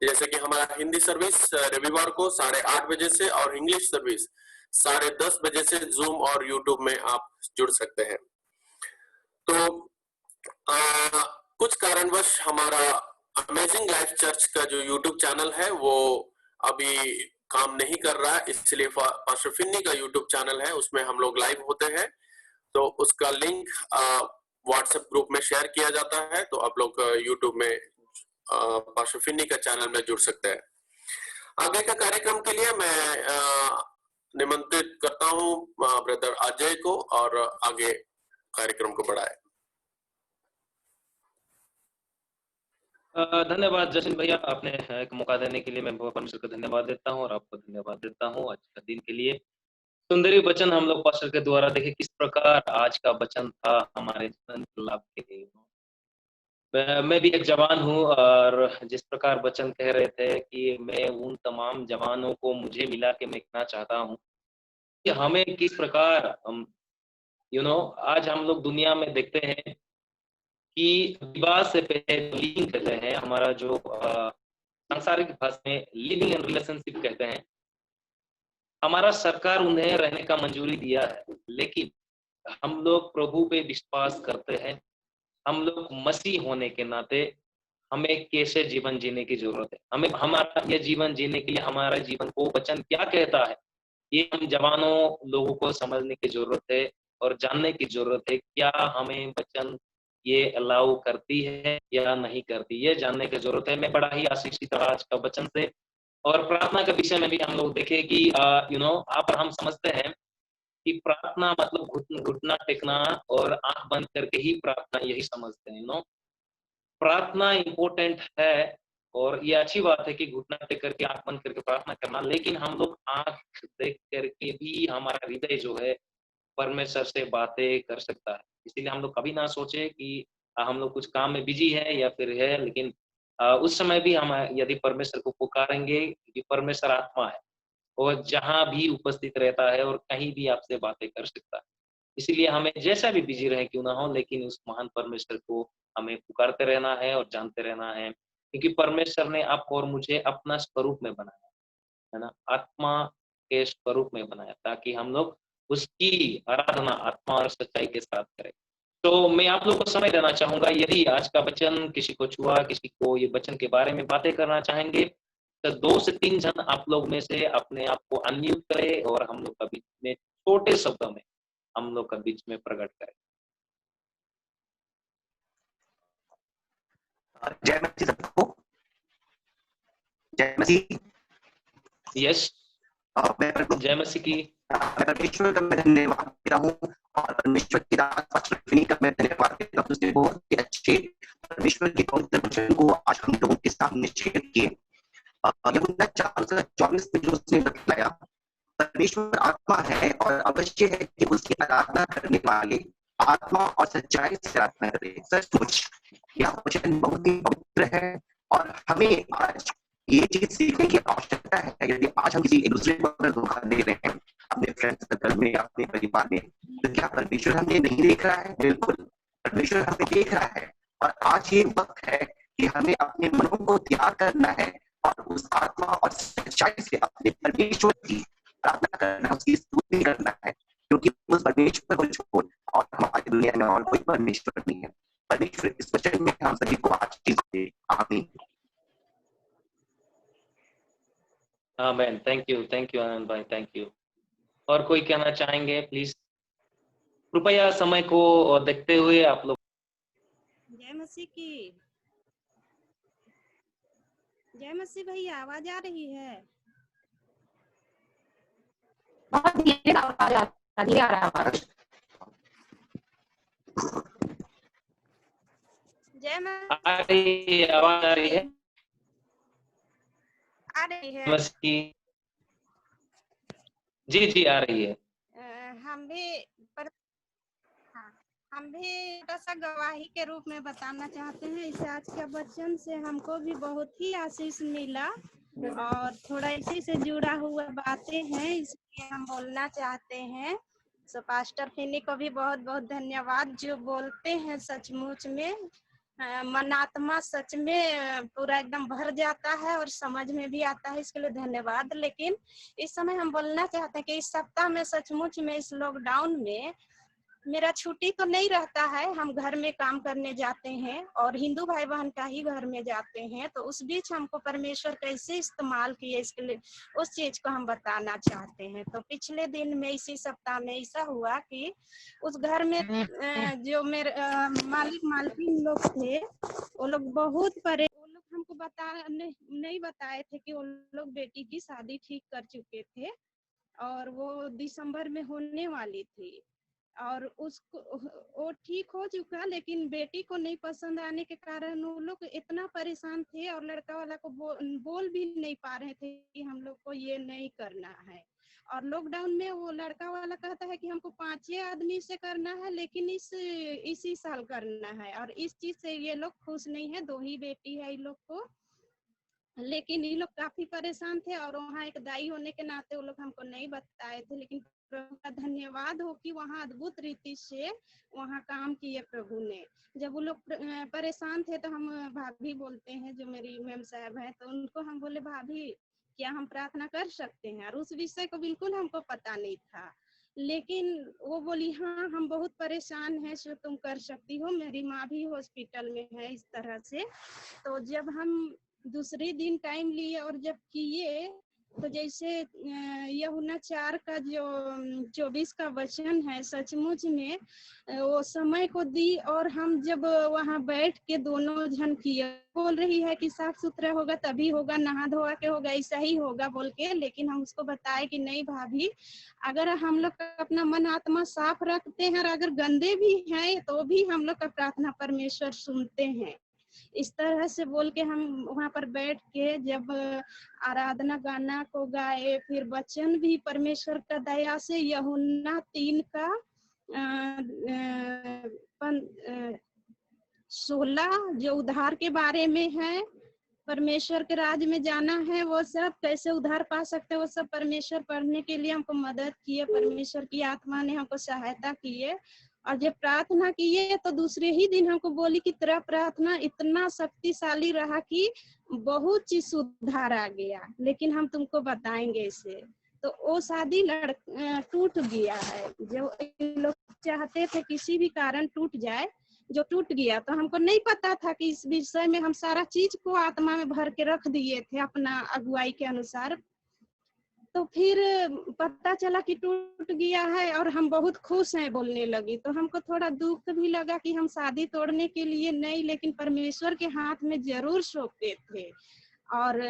जैसे कि हमारा हिंदी सर्विस रविवार को 8:30 बजे से और इंग्लिश सर्विस 10:30 बजे से जूम और यूट्यूब में आप जुड़ सकते हैं। तो कुछ कारणवश हमारा अमेजिंग लाइफ चर्च का जो यूट्यूब चैनल है वो अभी काम नहीं कर रहा है, इसलिए पास्टर फिन्नी का यूट्यूब चैनल है, उसमें हम लोग लाइव होते हैं। तो उसका लिंक व्हाट्सएप ग्रुप में शेयर किया जाता है, तो आप लोग यूट्यूब में पास्टर फिन्नी का चैनल में जुड़ सकते हैं। आगे का कार्यक्रम के लिए मैं निमंत्रित करता हूं ब्रदर अजय को और आगे कार्यक्रम को बढ़ाए। धन्यवाद जशन भैया, आपने एक मौका देने के लिए मैं परमेश्वर को धन्यवाद देता हूं और आपको धन्यवाद देता हूं आज का दिन के लिए। सुंदरी वचन हम लोग पास्टर के द्वारा देखे किस प्रकार आज का वचन था हमारे जीवन के लाभ के लिए। मैं भी एक जवान हूं और जिस प्रकार वचन कह रहे थे कि मैं उन तमाम जवानों को मुझे मिला के मैं कहना चाहता हूं कि हमें किस प्रकार आज हम लोग दुनिया में देखते हैं कि विवाह से पहले लिविंग कहते हैं, हमारा जो सांसारिक भाषा में लिविंग एंड रिलेशनशिप कहते हैं, हमारा सरकार उन्हें रहने का मंजूरी दिया है, लेकिन हम लोग प्रभु पे विश्वास करते हैं। हम लोग मसीह होने के नाते हमें कैसे जीवन जीने की जरूरत है, हमें हमारा यह जीवन जीने के लिए हमारा जीवन को वचन क्या कहता है, ये हम जवानों लोगों को समझने की जरूरत है और जानने की जरूरत है। क्या हमें वचन ये अलाउ करती है या नहीं करती, ये जानने की जरूरत है। मैं बड़ा ही आशीषित रहा आज का वचन से। और प्रार्थना के विषय में भी हम लोग देखें कि आप हम समझते हैं कि प्रार्थना मतलब घुटना टेकना और आंख बंद करके ही प्रार्थना, यही समझते हैं। प्रार्थना इम्पोर्टेंट है और ये अच्छी बात है कि घुटना टेक करके आंख बंद करके प्रार्थना करना, लेकिन हम लोग आंख देख करके भी हमारा हृदय जो है परमेश्वर से बातें कर सकता है। इसीलिए हम लोग कभी ना सोचे कि हम लोग कुछ काम में बिजी है या फिर है, लेकिन उस समय भी हम यदि परमेश्वर को पुकारेंगे, कि परमेश्वर आत्मा है और जहां भी उपस्थित रहता है और कहीं भी आपसे बातें कर सकता है। इसीलिए हमें जैसा भी बिजी रहे क्यों ना हो, लेकिन उस महान परमेश्वर को हमें पुकारते रहना है और जानते रहना है, क्योंकि परमेश्वर ने आपको और मुझे अपना स्वरूप में बनाया है ना, आत्मा के स्वरूप में बनाया, ताकि हम लोग उसकी आराधना आत्मा और सच्चाई के साथ करें। तो मैं आप लोगों को समय देना चाहूंगा, यदि आज का वचन किसी को छुआ, किसी को ये वचन के बारे में बातें करना चाहेंगे, तो 2 से 3 जन आप लोग में से अपने आप को अनम्यूट करें और हम लोग का बीच में छोटे शब्दों में हम लोग का बीच में प्रकट करें। जय मसीह सबको। जय मसीह। यस, जय मसीह की। मैं परमेश्वर का मैं धन्यवाद देता हूँ और परमेश्वर की दास पास्टर फिनी का मैं धन्यवाद देता हूँ, उसने बहुत ही अच्छे परमेश्वर के पवित्र वचन को आज हम लोगों के सामने शेयर किए। यूहन्ना 4:24 में जो उसने बताया, परमेश्वर आत्मा है और अवश्य है कि उसकी आराधना करने वाले आत्मा और सच्चाई से आराधना करें। सचमुच यह वचन बहुत ही पवित्र है और हमें आज ये चीज सीखने की आवश्यकता है। यदि आज हम किसी एक दूसरे को अगर धोखा दे रहे हैं, अपने फ्रेंड्स सर्कल में, अपने परिवार में, तो क्या परमेश्वर हमें नहीं देख रहा है? बिल्कुल, परमेश्वर हमें देख रहा है। और आज ये वक्त है कि हमें अपने मनों को तैयार करना है और उस आत्मा और सच्चाई से अपने परमेश्वर की प्रार्थना करना, उसकी स्तुति करना है, क्योंकि उस परमेश्वर को छोड़ और हमारी दुनिया में और कोई परमेश्वर नहीं है। परमेश्वर इस वचन में हम सभी को आशीष दे। आमीन। आमेन। थैंक यू आनंद भाई, थैंक यू। और कोई कहना चाहेंगे प्लीज? कृपया समय को देखते हुए आप लोग। जय मसीह की। जय मसीह भैया, आवाज आ रही है? बहुत धीरे आवाज आ रहा है। जय आ रही है, आवाज आ रही है? आ रही है। मसीह जी आ रही है। हम भी थोड़ा सा गवाही के रूप में बताना चाहते हैं। इस आज के वचन से हमको भी बहुत ही आशीष मिला और थोड़ा इसी से जुड़ा हुआ बातें हैं, इसलिए हम बोलना चाहते हैं। सो पास्टर फिनी को भी बहुत बहुत धन्यवाद, जो बोलते हैं सचमुच में मन आत्मा सच में पूरा एकदम भर जाता है और समझ में भी आता है, इसके लिए धन्यवाद। लेकिन इस समय हम बोलना चाहते हैं कि इस सप्ताह में सचमुच में इस लॉकडाउन में मेरा छुट्टी तो नहीं रहता है, हम घर में काम करने जाते हैं और हिंदू भाई बहन का ही घर में जाते हैं, तो उस बीच हमको परमेश्वर कैसे इस्तेमाल किए इसके लिए उस चीज को हम बताना चाहते हैं। तो पिछले दिन में इसी सप्ताह में ऐसा हुआ कि उस घर में जो मेरे मालिक मालकिन लोग थे, वो लोग बहुत वो लोग हमको नहीं बताए थे कि वो लोग बेटी की शादी ठीक कर चुके थे और वो दिसंबर में होने वाली थी और उसको वो ठीक हो चुका, लेकिन बेटी को नहीं पसंद आने के कारण वो लोग इतना परेशान थे और लड़का वाला को बोल भी नहीं पा रहे थे कि हम लोग को ये नहीं करना है। और लॉकडाउन में वो लड़का वाला कहता है कि हमको 5 आदमी से करना है, लेकिन इसी साल करना है और इस चीज से ये लोग खुश नहीं है। 2 ही बेटी है इन लोग को, लेकिन ये लोग काफी परेशान थे और वहाँ एक दाई होने के नाते वो लोग हमको नहीं बताए थे, लेकिन प्रभु का धन्यवाद हो कि वहाँ अद्भुत रीति से वहाँ काम किए प्रभु ने। जब वो लोग परेशान थे तो हम भाभी बोलते हैं, जो मेरी मैम साहब है, तो उनको हम बोले भाभी क्या हम प्रार्थना कर सकते हैं, और उस विषय को बिल्कुल हमको पता नहीं था, लेकिन वो बोली हाँ हम बहुत परेशान हैं, सो तुम कर सकती हो, मेरी माँ भी हॉस्पिटल में है, इस तरह से। तो जब हम दूसरे दिन टाइम लिए और जब किए तो जैसे यूहन्ना 4 का जो 24 का वचन है, सचमुच में वो समय को दी और हम जब वहाँ बैठ के दोनों जन किए, बोल रही है कि साफ सुथरा होगा तभी होगा, नहा धोआ के होगा, ऐसा ही होगा बोल के, लेकिन हम उसको बताए कि नहीं भाभी, अगर हम लोग अपना मन आत्मा साफ रखते हैं और अगर गंदे भी हैं तो भी हम लोग का प्रार्थना परमेश्वर सुनते हैं। इस तरह से बोल के हम वहाँ पर बैठ के जब आराधना गाना को गाए, फिर वचन भी परमेश्वर का दया से यूहन्ना 3 का 16 जो उद्धार के बारे में है, परमेश्वर के राज्य में जाना है, वो सब कैसे उद्धार पा सकते हैं, वो सब परमेश्वर पढ़ने के लिए हमको मदद किए, परमेश्वर की आत्मा ने हमको सहायता किए। और जब प्रार्थना किए तो दूसरे ही दिन हमको बोली कि तेरा प्रार्थना इतना शक्तिशाली रहा कि बहुत चीज सुधार आ गया, लेकिन हम तुमको बताएंगे इसे। तो वो शादी टूट गया है, जो लोग चाहते थे किसी भी कारण टूट जाए, जो टूट गया। तो हमको नहीं पता था कि इस विषय में हम सारा चीज को आत्मा में भर के रख दिए थे अपना अगुवाई के अनुसार। तो फिर पता चला कि टूट गया है और हम बहुत खुश हैं बोलने लगी। तो हमको थोड़ा दुख भी लगा कि हम शादी तोड़ने के लिए नहीं, लेकिन परमेश्वर के हाथ में जरूर सौंपते थे। और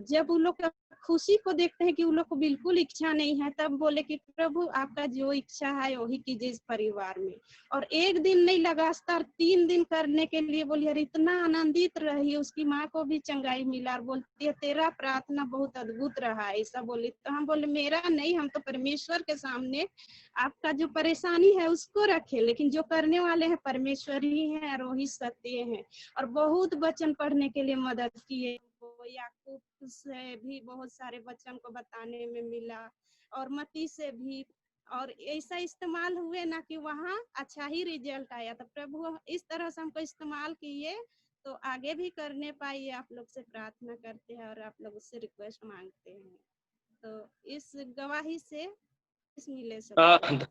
जब उन लोग खुशी को देखते हैं कि उन लोग को बिल्कुल इच्छा नहीं है, तब बोले कि प्रभु आपका जो इच्छा है वही कीजिए इस परिवार में। और एक दिन नहीं लगातार 3 दिन करने के लिए बोली, यार इतना आनंदित रही। उसकी माँ को भी चंगाई मिला और बोलती है तेरा प्रार्थना बहुत अद्भुत रहा है, ऐसा बोली। तो हम बोले मेरा नहीं, हम तो परमेश्वर के सामने आपका जो परेशानी है उसको रखे, लेकिन जो करने वाले हैं परमेश्वर ही हैं और वही सत्य हैं। और बहुत वचन पढ़ने के लिए मदद किए, याकूब से भी बहुत सारे वचन को बताने में मिला और मती से भी, और ऐसा इस्तेमाल हुए ना कि वहाँ अच्छा ही रिजल्ट आया। तो प्रभु इस तरह से हमको इस्तेमाल किए तो आगे भी करने पाइए, आप लोग से प्रार्थना करते हैं और आप लोग उससे रिक्वेस्ट मांगते हैं। तो इस गवाही से इस मिले सब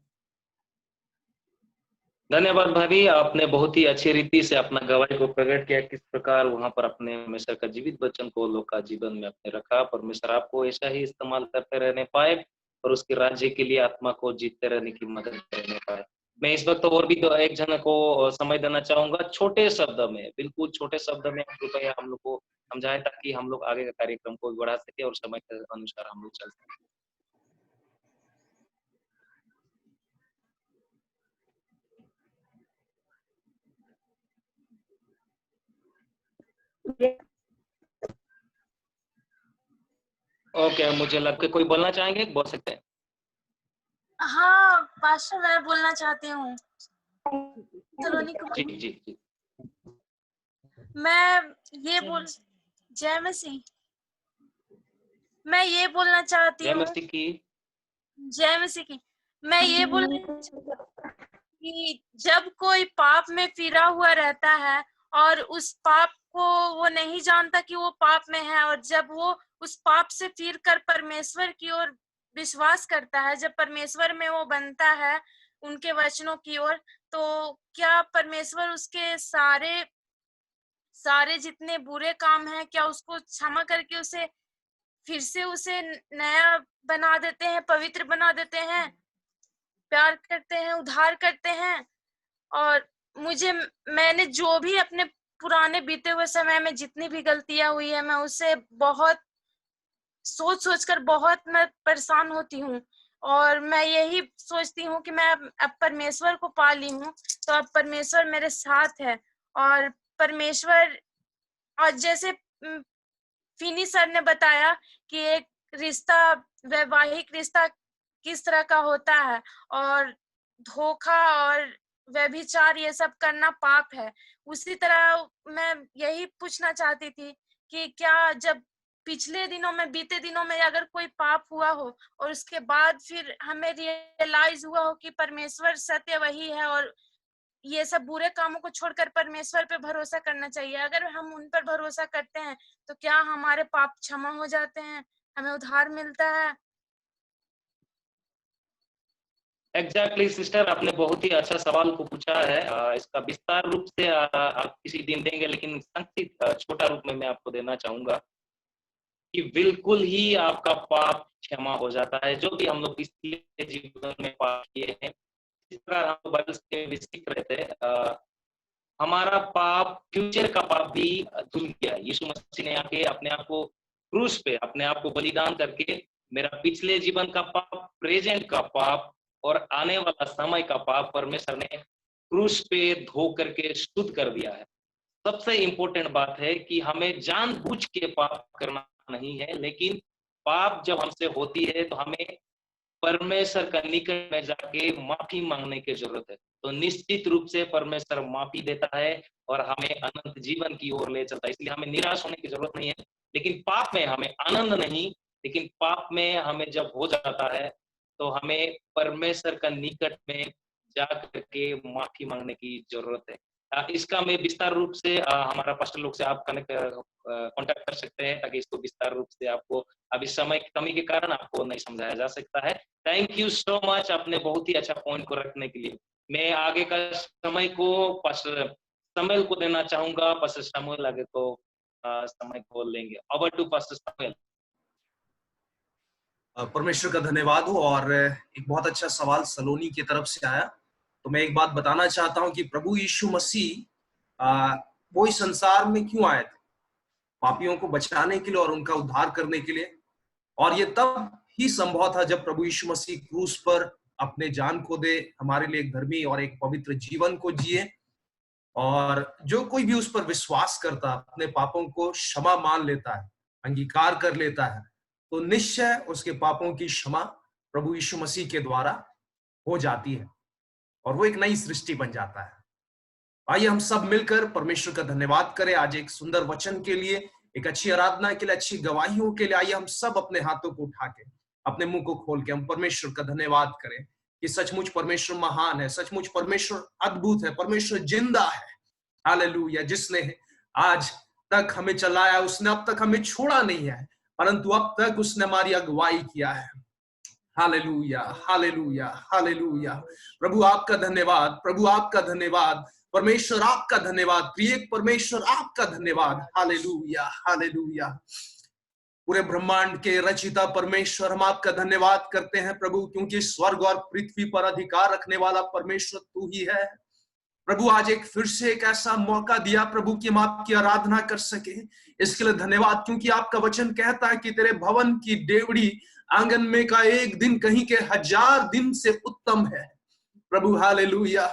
धन्यवाद भाभी, आपने बहुत ही अच्छी रीति से अपना गवाही को प्रकट किया, किस प्रकार वहां पर अपने परमेश्वर का जीवित वचन को लोग का जीवन में अपने रखा। परमेश्वर आपको ऐसा ही इस्तेमाल करते रहने पाए और उसके राज्य के लिए आत्मा को जीतते रहने की मदद करने पाए। मैं इस वक्त और भी एक जन को समय देना चाहूंगा, छोटे शब्द में, बिल्कुल छोटे शब्द में कृपया हम लोग को समझाएं ताकि हम लोग आगे का कार्यक्रम को बढ़ा सके और समय के अनुसार हम लोग चल सके। ओके, मुझे लग के कोई बोलना चाहेंगे, बोल सकते हैं। हाँ पास्टर, मैं बोलना चाहती हूँ। जी जी जी। मैं ये बोल जय मसीह, मैं ये बोलना चाहती जय हूँ। मसीह की। जय मसीह की। मैं ये बोलना कि जब कोई पाप में फिरा हुआ रहता है और उस पाप को वो नहीं जानता कि वो पाप में है, और जब वो उस पाप से फिर कर परमेश्वर की ओर विश्वास करता है, जब परमेश्वर में वो बनता है उनके वचनों की ओर, तो क्या परमेश्वर उसके सारे जितने बुरे काम हैं, क्या उसको क्षमा करके उसे फिर से उसे नया बना देते हैं, पवित्र बना देते हैं, प्यार करते हैं, उद्धार करते हैं। और मैंने जो भी अपने पुराने बीते हुए समय में जितनी भी गलतियां हुई है, मैं उससे बहुत सोचकर बहुत मैं परेशान होती हूँ। और मैं यही सोचती हूँ कि मैं अब परमेश्वर को पा ली हूँ, तो अब परमेश्वर मेरे साथ है। और परमेश्वर, और जैसे फिनी सर ने बताया कि एक रिश्ता, वैवाहिक रिश्ता किस तरह का होता है, और धोखा और व्यभिचार ये सब करना पाप है। उसी तरह मैं यही पूछना चाहती थी कि क्या जब पिछले दिनों में, बीते दिनों में अगर कोई पाप हुआ हो और उसके बाद फिर हमें रियलाइज हुआ हो कि परमेश्वर सत्य वही है और ये सब बुरे कामों को छोड़कर परमेश्वर पे भरोसा करना चाहिए, अगर हम उन पर भरोसा करते हैं तो क्या हमारे पाप क्षमा हो जाते हैं, हमें उद्धार मिलता है? एग्जैक्टली सिस्टर, आपने बहुत ही अच्छा सवाल को पूछा है। इसका विस्तार रूप से आप किसी दिन देंगे, लेकिन संक्षिप्त छोटा रूप में मैं आपको देना चाहूंगा कि बिल्कुल ही आपका पाप क्षमा हो जाता है, जो भी हम लोग पिछले जीवन में पाप किए हैं। इस प्रकार हम बाइबल से भी सीख रहे थे, हमारा पाप, फ्यूचर का पाप भी धुल गया। यीशु मसीह ने आके अपने आप को क्रूस पे अपने आप को बलिदान करके मेरा पिछले जीवन का पाप, प्रेजेंट का पाप और आने वाला समय का पाप परमेश्वर ने क्रूस पे धो करके शुद्ध कर दिया है। सबसे इंपॉर्टेंट बात है कि हमें जानबूझ के पाप करना नहीं है, लेकिन पाप जब हमसे होती है तो हमें परमेश्वर का निकट में जाके माफी मांगने की जरूरत है। तो निश्चित रूप से परमेश्वर माफी देता है और हमें अनंत जीवन की ओर ले चलता है। इसलिए हमें निराश होने की जरूरत नहीं है। लेकिन पाप में हमें आनंद नहीं, लेकिन पाप में हमें जब हो जाता है तो हमें परमेश्वर का निकट में जा करके माफी मांगने की जरूरत है। इसका मैं विस्तार रूप से हमारा पास्टर लोग से आप कांटेक्ट कर सकते हैं, ताकि इसको विस्तार रूप से आपको अभी समय की कमी के कारण आपको नहीं समझाया जा सकता है। थैंक यू सो मच, आपने बहुत ही अच्छा पॉइंट को रखने के लिए। मैं आगे का समय को पास्टर समूएल को देना चाहूंगा। पास्टर समूएल आगे को समय को लेंगे। Over to pastor Samuel. परमेश्वर का धन्यवाद हो। और एक बहुत अच्छा सवाल सलोनी की तरफ से आया। तो मैं एक बात बताना चाहता हूं कि प्रभु यीशु मसीह वो इस संसार में क्यों आए थे? पापियों को बचाने के लिए और उनका उद्धार करने के लिए। और ये तब ही संभव था जब प्रभु यीशु मसीह क्रूस पर अपने जान को दे, हमारे लिए एक धर्मी और एक पवित्र जीवन को जिए। और जो कोई भी उस पर विश्वास करता, अपने पापों को क्षमा मान लेता है, अंगीकार कर लेता है, तो निश्चय उसके पापों की क्षमा प्रभु यीशु मसीह के द्वारा हो जाती है और वो एक नई सृष्टि बन जाता है। आइए हम सब मिलकर परमेश्वर का धन्यवाद करें आज एक सुंदर वचन के लिए, एक अच्छी आराधना के लिए, अच्छी गवाहियों के लिए। आइए हम सब अपने हाथों को उठा के, अपने मुंह को खोल के हम परमेश्वर का धन्यवाद करें कि सचमुच परमेश्वर महान है, सचमुच परमेश्वर अद्भुत है, परमेश्वर जिंदा है। हालेलुया। जिसने आज तक हमें चलाया, उसने अब तक हमें छोड़ा नहीं है, परंतु अब तक उसने हमारी अगुवाई किया है। Hallelujah, hallelujah, hallelujah. प्रभु आपका धन्यवाद, प्रभु आपका धन्यवाद, परमेश्वर आपका धन्यवाद, प्रिय परमेश्वर आपका धन्यवाद। Hallelujah, hallelujah. पूरे ब्रह्मांड के रचिता परमेश्वर, हम आपका धन्यवाद करते हैं प्रभु, क्योंकि स्वर्ग और पृथ्वी पर अधिकार रखने वाला परमेश्वर तू ही है। प्रभु आज एक फिर से एक ऐसा मौका दिया प्रभु कि हम आपकी आराधना कर सके, इसके लिए धन्यवाद, क्योंकि आपका वचन कहता है कि तेरे भवन की डेवड़ी आंगन में का एक दिन कहीं के 1000 दिन से उत्तम है। प्रभु हालेलुया।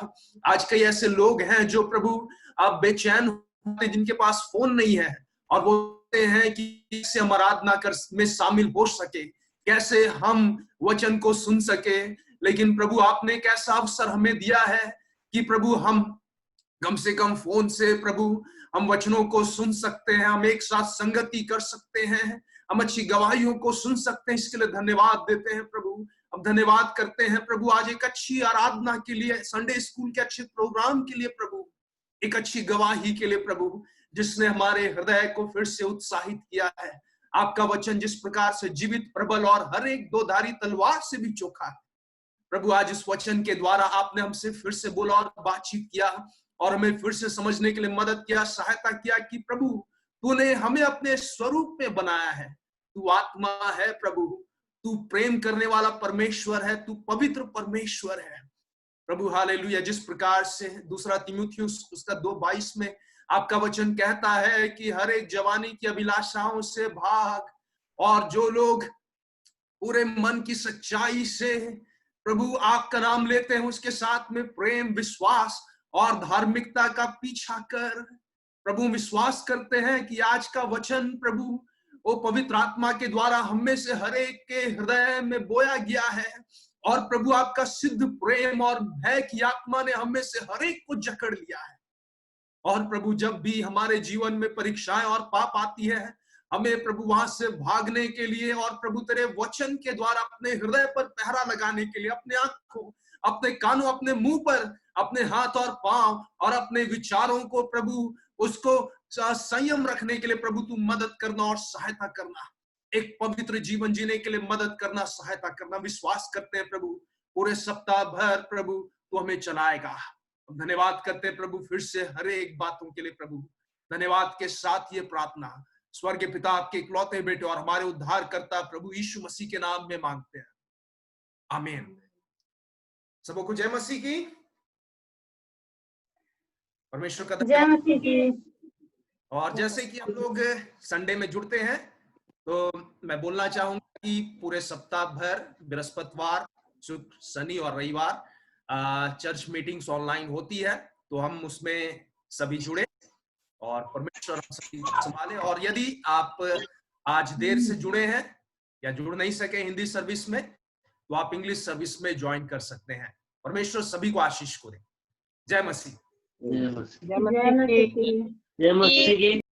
आज कई ऐसे लोग हैं जो प्रभु आप बेचैन होते, जिनके पास फोन नहीं है, और वो बोलते हैं कि कैसे हम आराधना कर में शामिल हो सके, कैसे हम वचन को सुन सके। लेकिन प्रभु आपने एक ऐसा अवसर हमें दिया है कि प्रभु हम कम से कम फोन से प्रभु हम वचनों को सुन सकते हैं, हम एक साथ संगति कर सकते हैं, हम अच्छी गवाहियों को सुन सकते हैं। इसके लिए धन्यवाद देते हैं प्रभु। अब धन्यवाद करते हैं प्रभु आज एक अच्छी आराधना के लिए, संडे स्कूल के अच्छे प्रोग्राम के लिए प्रभु, एक अच्छी गवाही के लिए प्रभु, जिसने हमारे हृदय को फिर से उत्साहित किया है। आपका वचन जिस प्रकार से जीवित, प्रबल और हर एक दोधारी तलवार से भी चोखा है प्रभु, आज इस वचन के द्वारा आपने हमसे फिर से बोला और बातचीत किया और हमें फिर से समझने के लिए मदद किया, सहायता किया कि प्रभु तूने हमें अपने स्वरूप में बनाया है। तू आत्मा है प्रभु, तू प्रेम करने वाला परमेश्वर है, तू पवित्र परमेश्वर है प्रभु। हालेलुया। जिस प्रकार से 2 तीमुथियुस उसका 2:22 में आपका वचन कहता है कि हर एक जवानी की अभिलाषाओं से भाग, और जो लोग पूरे मन की सच्चाई से प्रभु आपका नाम लेते हैं उसके साथ में प्रेम, विश्वास और धार्मिकता का पीछा कर। प्रभु विश्वास करते हैं कि आज का वचन प्रभु वो पवित्र आत्मा के द्वारा हम में से हर एक के हृदय में बोया गया है, और प्रभु आपका सिद्ध प्रेम और भय की आत्मा ने हम में से हर एक को जकड़ लिया है। और प्रभु जब भी हमारे जीवन में परीक्षाएं और पाप आती है, हमें प्रभु वहां से भागने के लिए और प्रभु तेरे वचन के द्वारा अपने हृदय पर पहरा लगाने के लिए, अपने आंखों, अपने कानों, अपने मुंह पर, अपने हाथ और पांव और अपने विचारों को प्रभु उसको संयम रखने के लिए प्रभु तू मदद करना और सहायता करना, एक पवित्र जीवन जीने के लिए मदद करना, सहायता करना। विश्वास करते हैं प्रभु पूरे सप्ताह भर प्रभु तू हमें चलाएगा। धन्यवाद करते हैं प्रभु फिर से हर एक बातों के लिए प्रभु। धन्यवाद के साथ ये प्रार्थना स्वर्गीय पिता आपके इकलौते बेटे और हमारे उद्धारकर्ता प्रभु यीशु मसीह के नाम में मांगते हैं, आमीन। सबों को जय मसीह की, परमेश्वर का जय मसीह की। और जैसे कि हम लोग संडे में जुड़ते हैं, तो मैं बोलना चाहूंगा कि पूरे सप्ताह भर बृहस्पतिवार, शुक्र, शनि और रविवार चर्च मीटिंग्स ऑनलाइन होती है, तो हम उसमें सभी जुड़े और परमेश्वर हम सभी संभाले। और यदि आप आज देर से जुड़े हैं या जुड़ नहीं सके हिंदी सर्विस में, तो आप इंग्लिश सर्विस में ज्वाइन कर सकते हैं। परमेश्वर सभी को आशीष को दे। जय मसीह। जय मसीह की।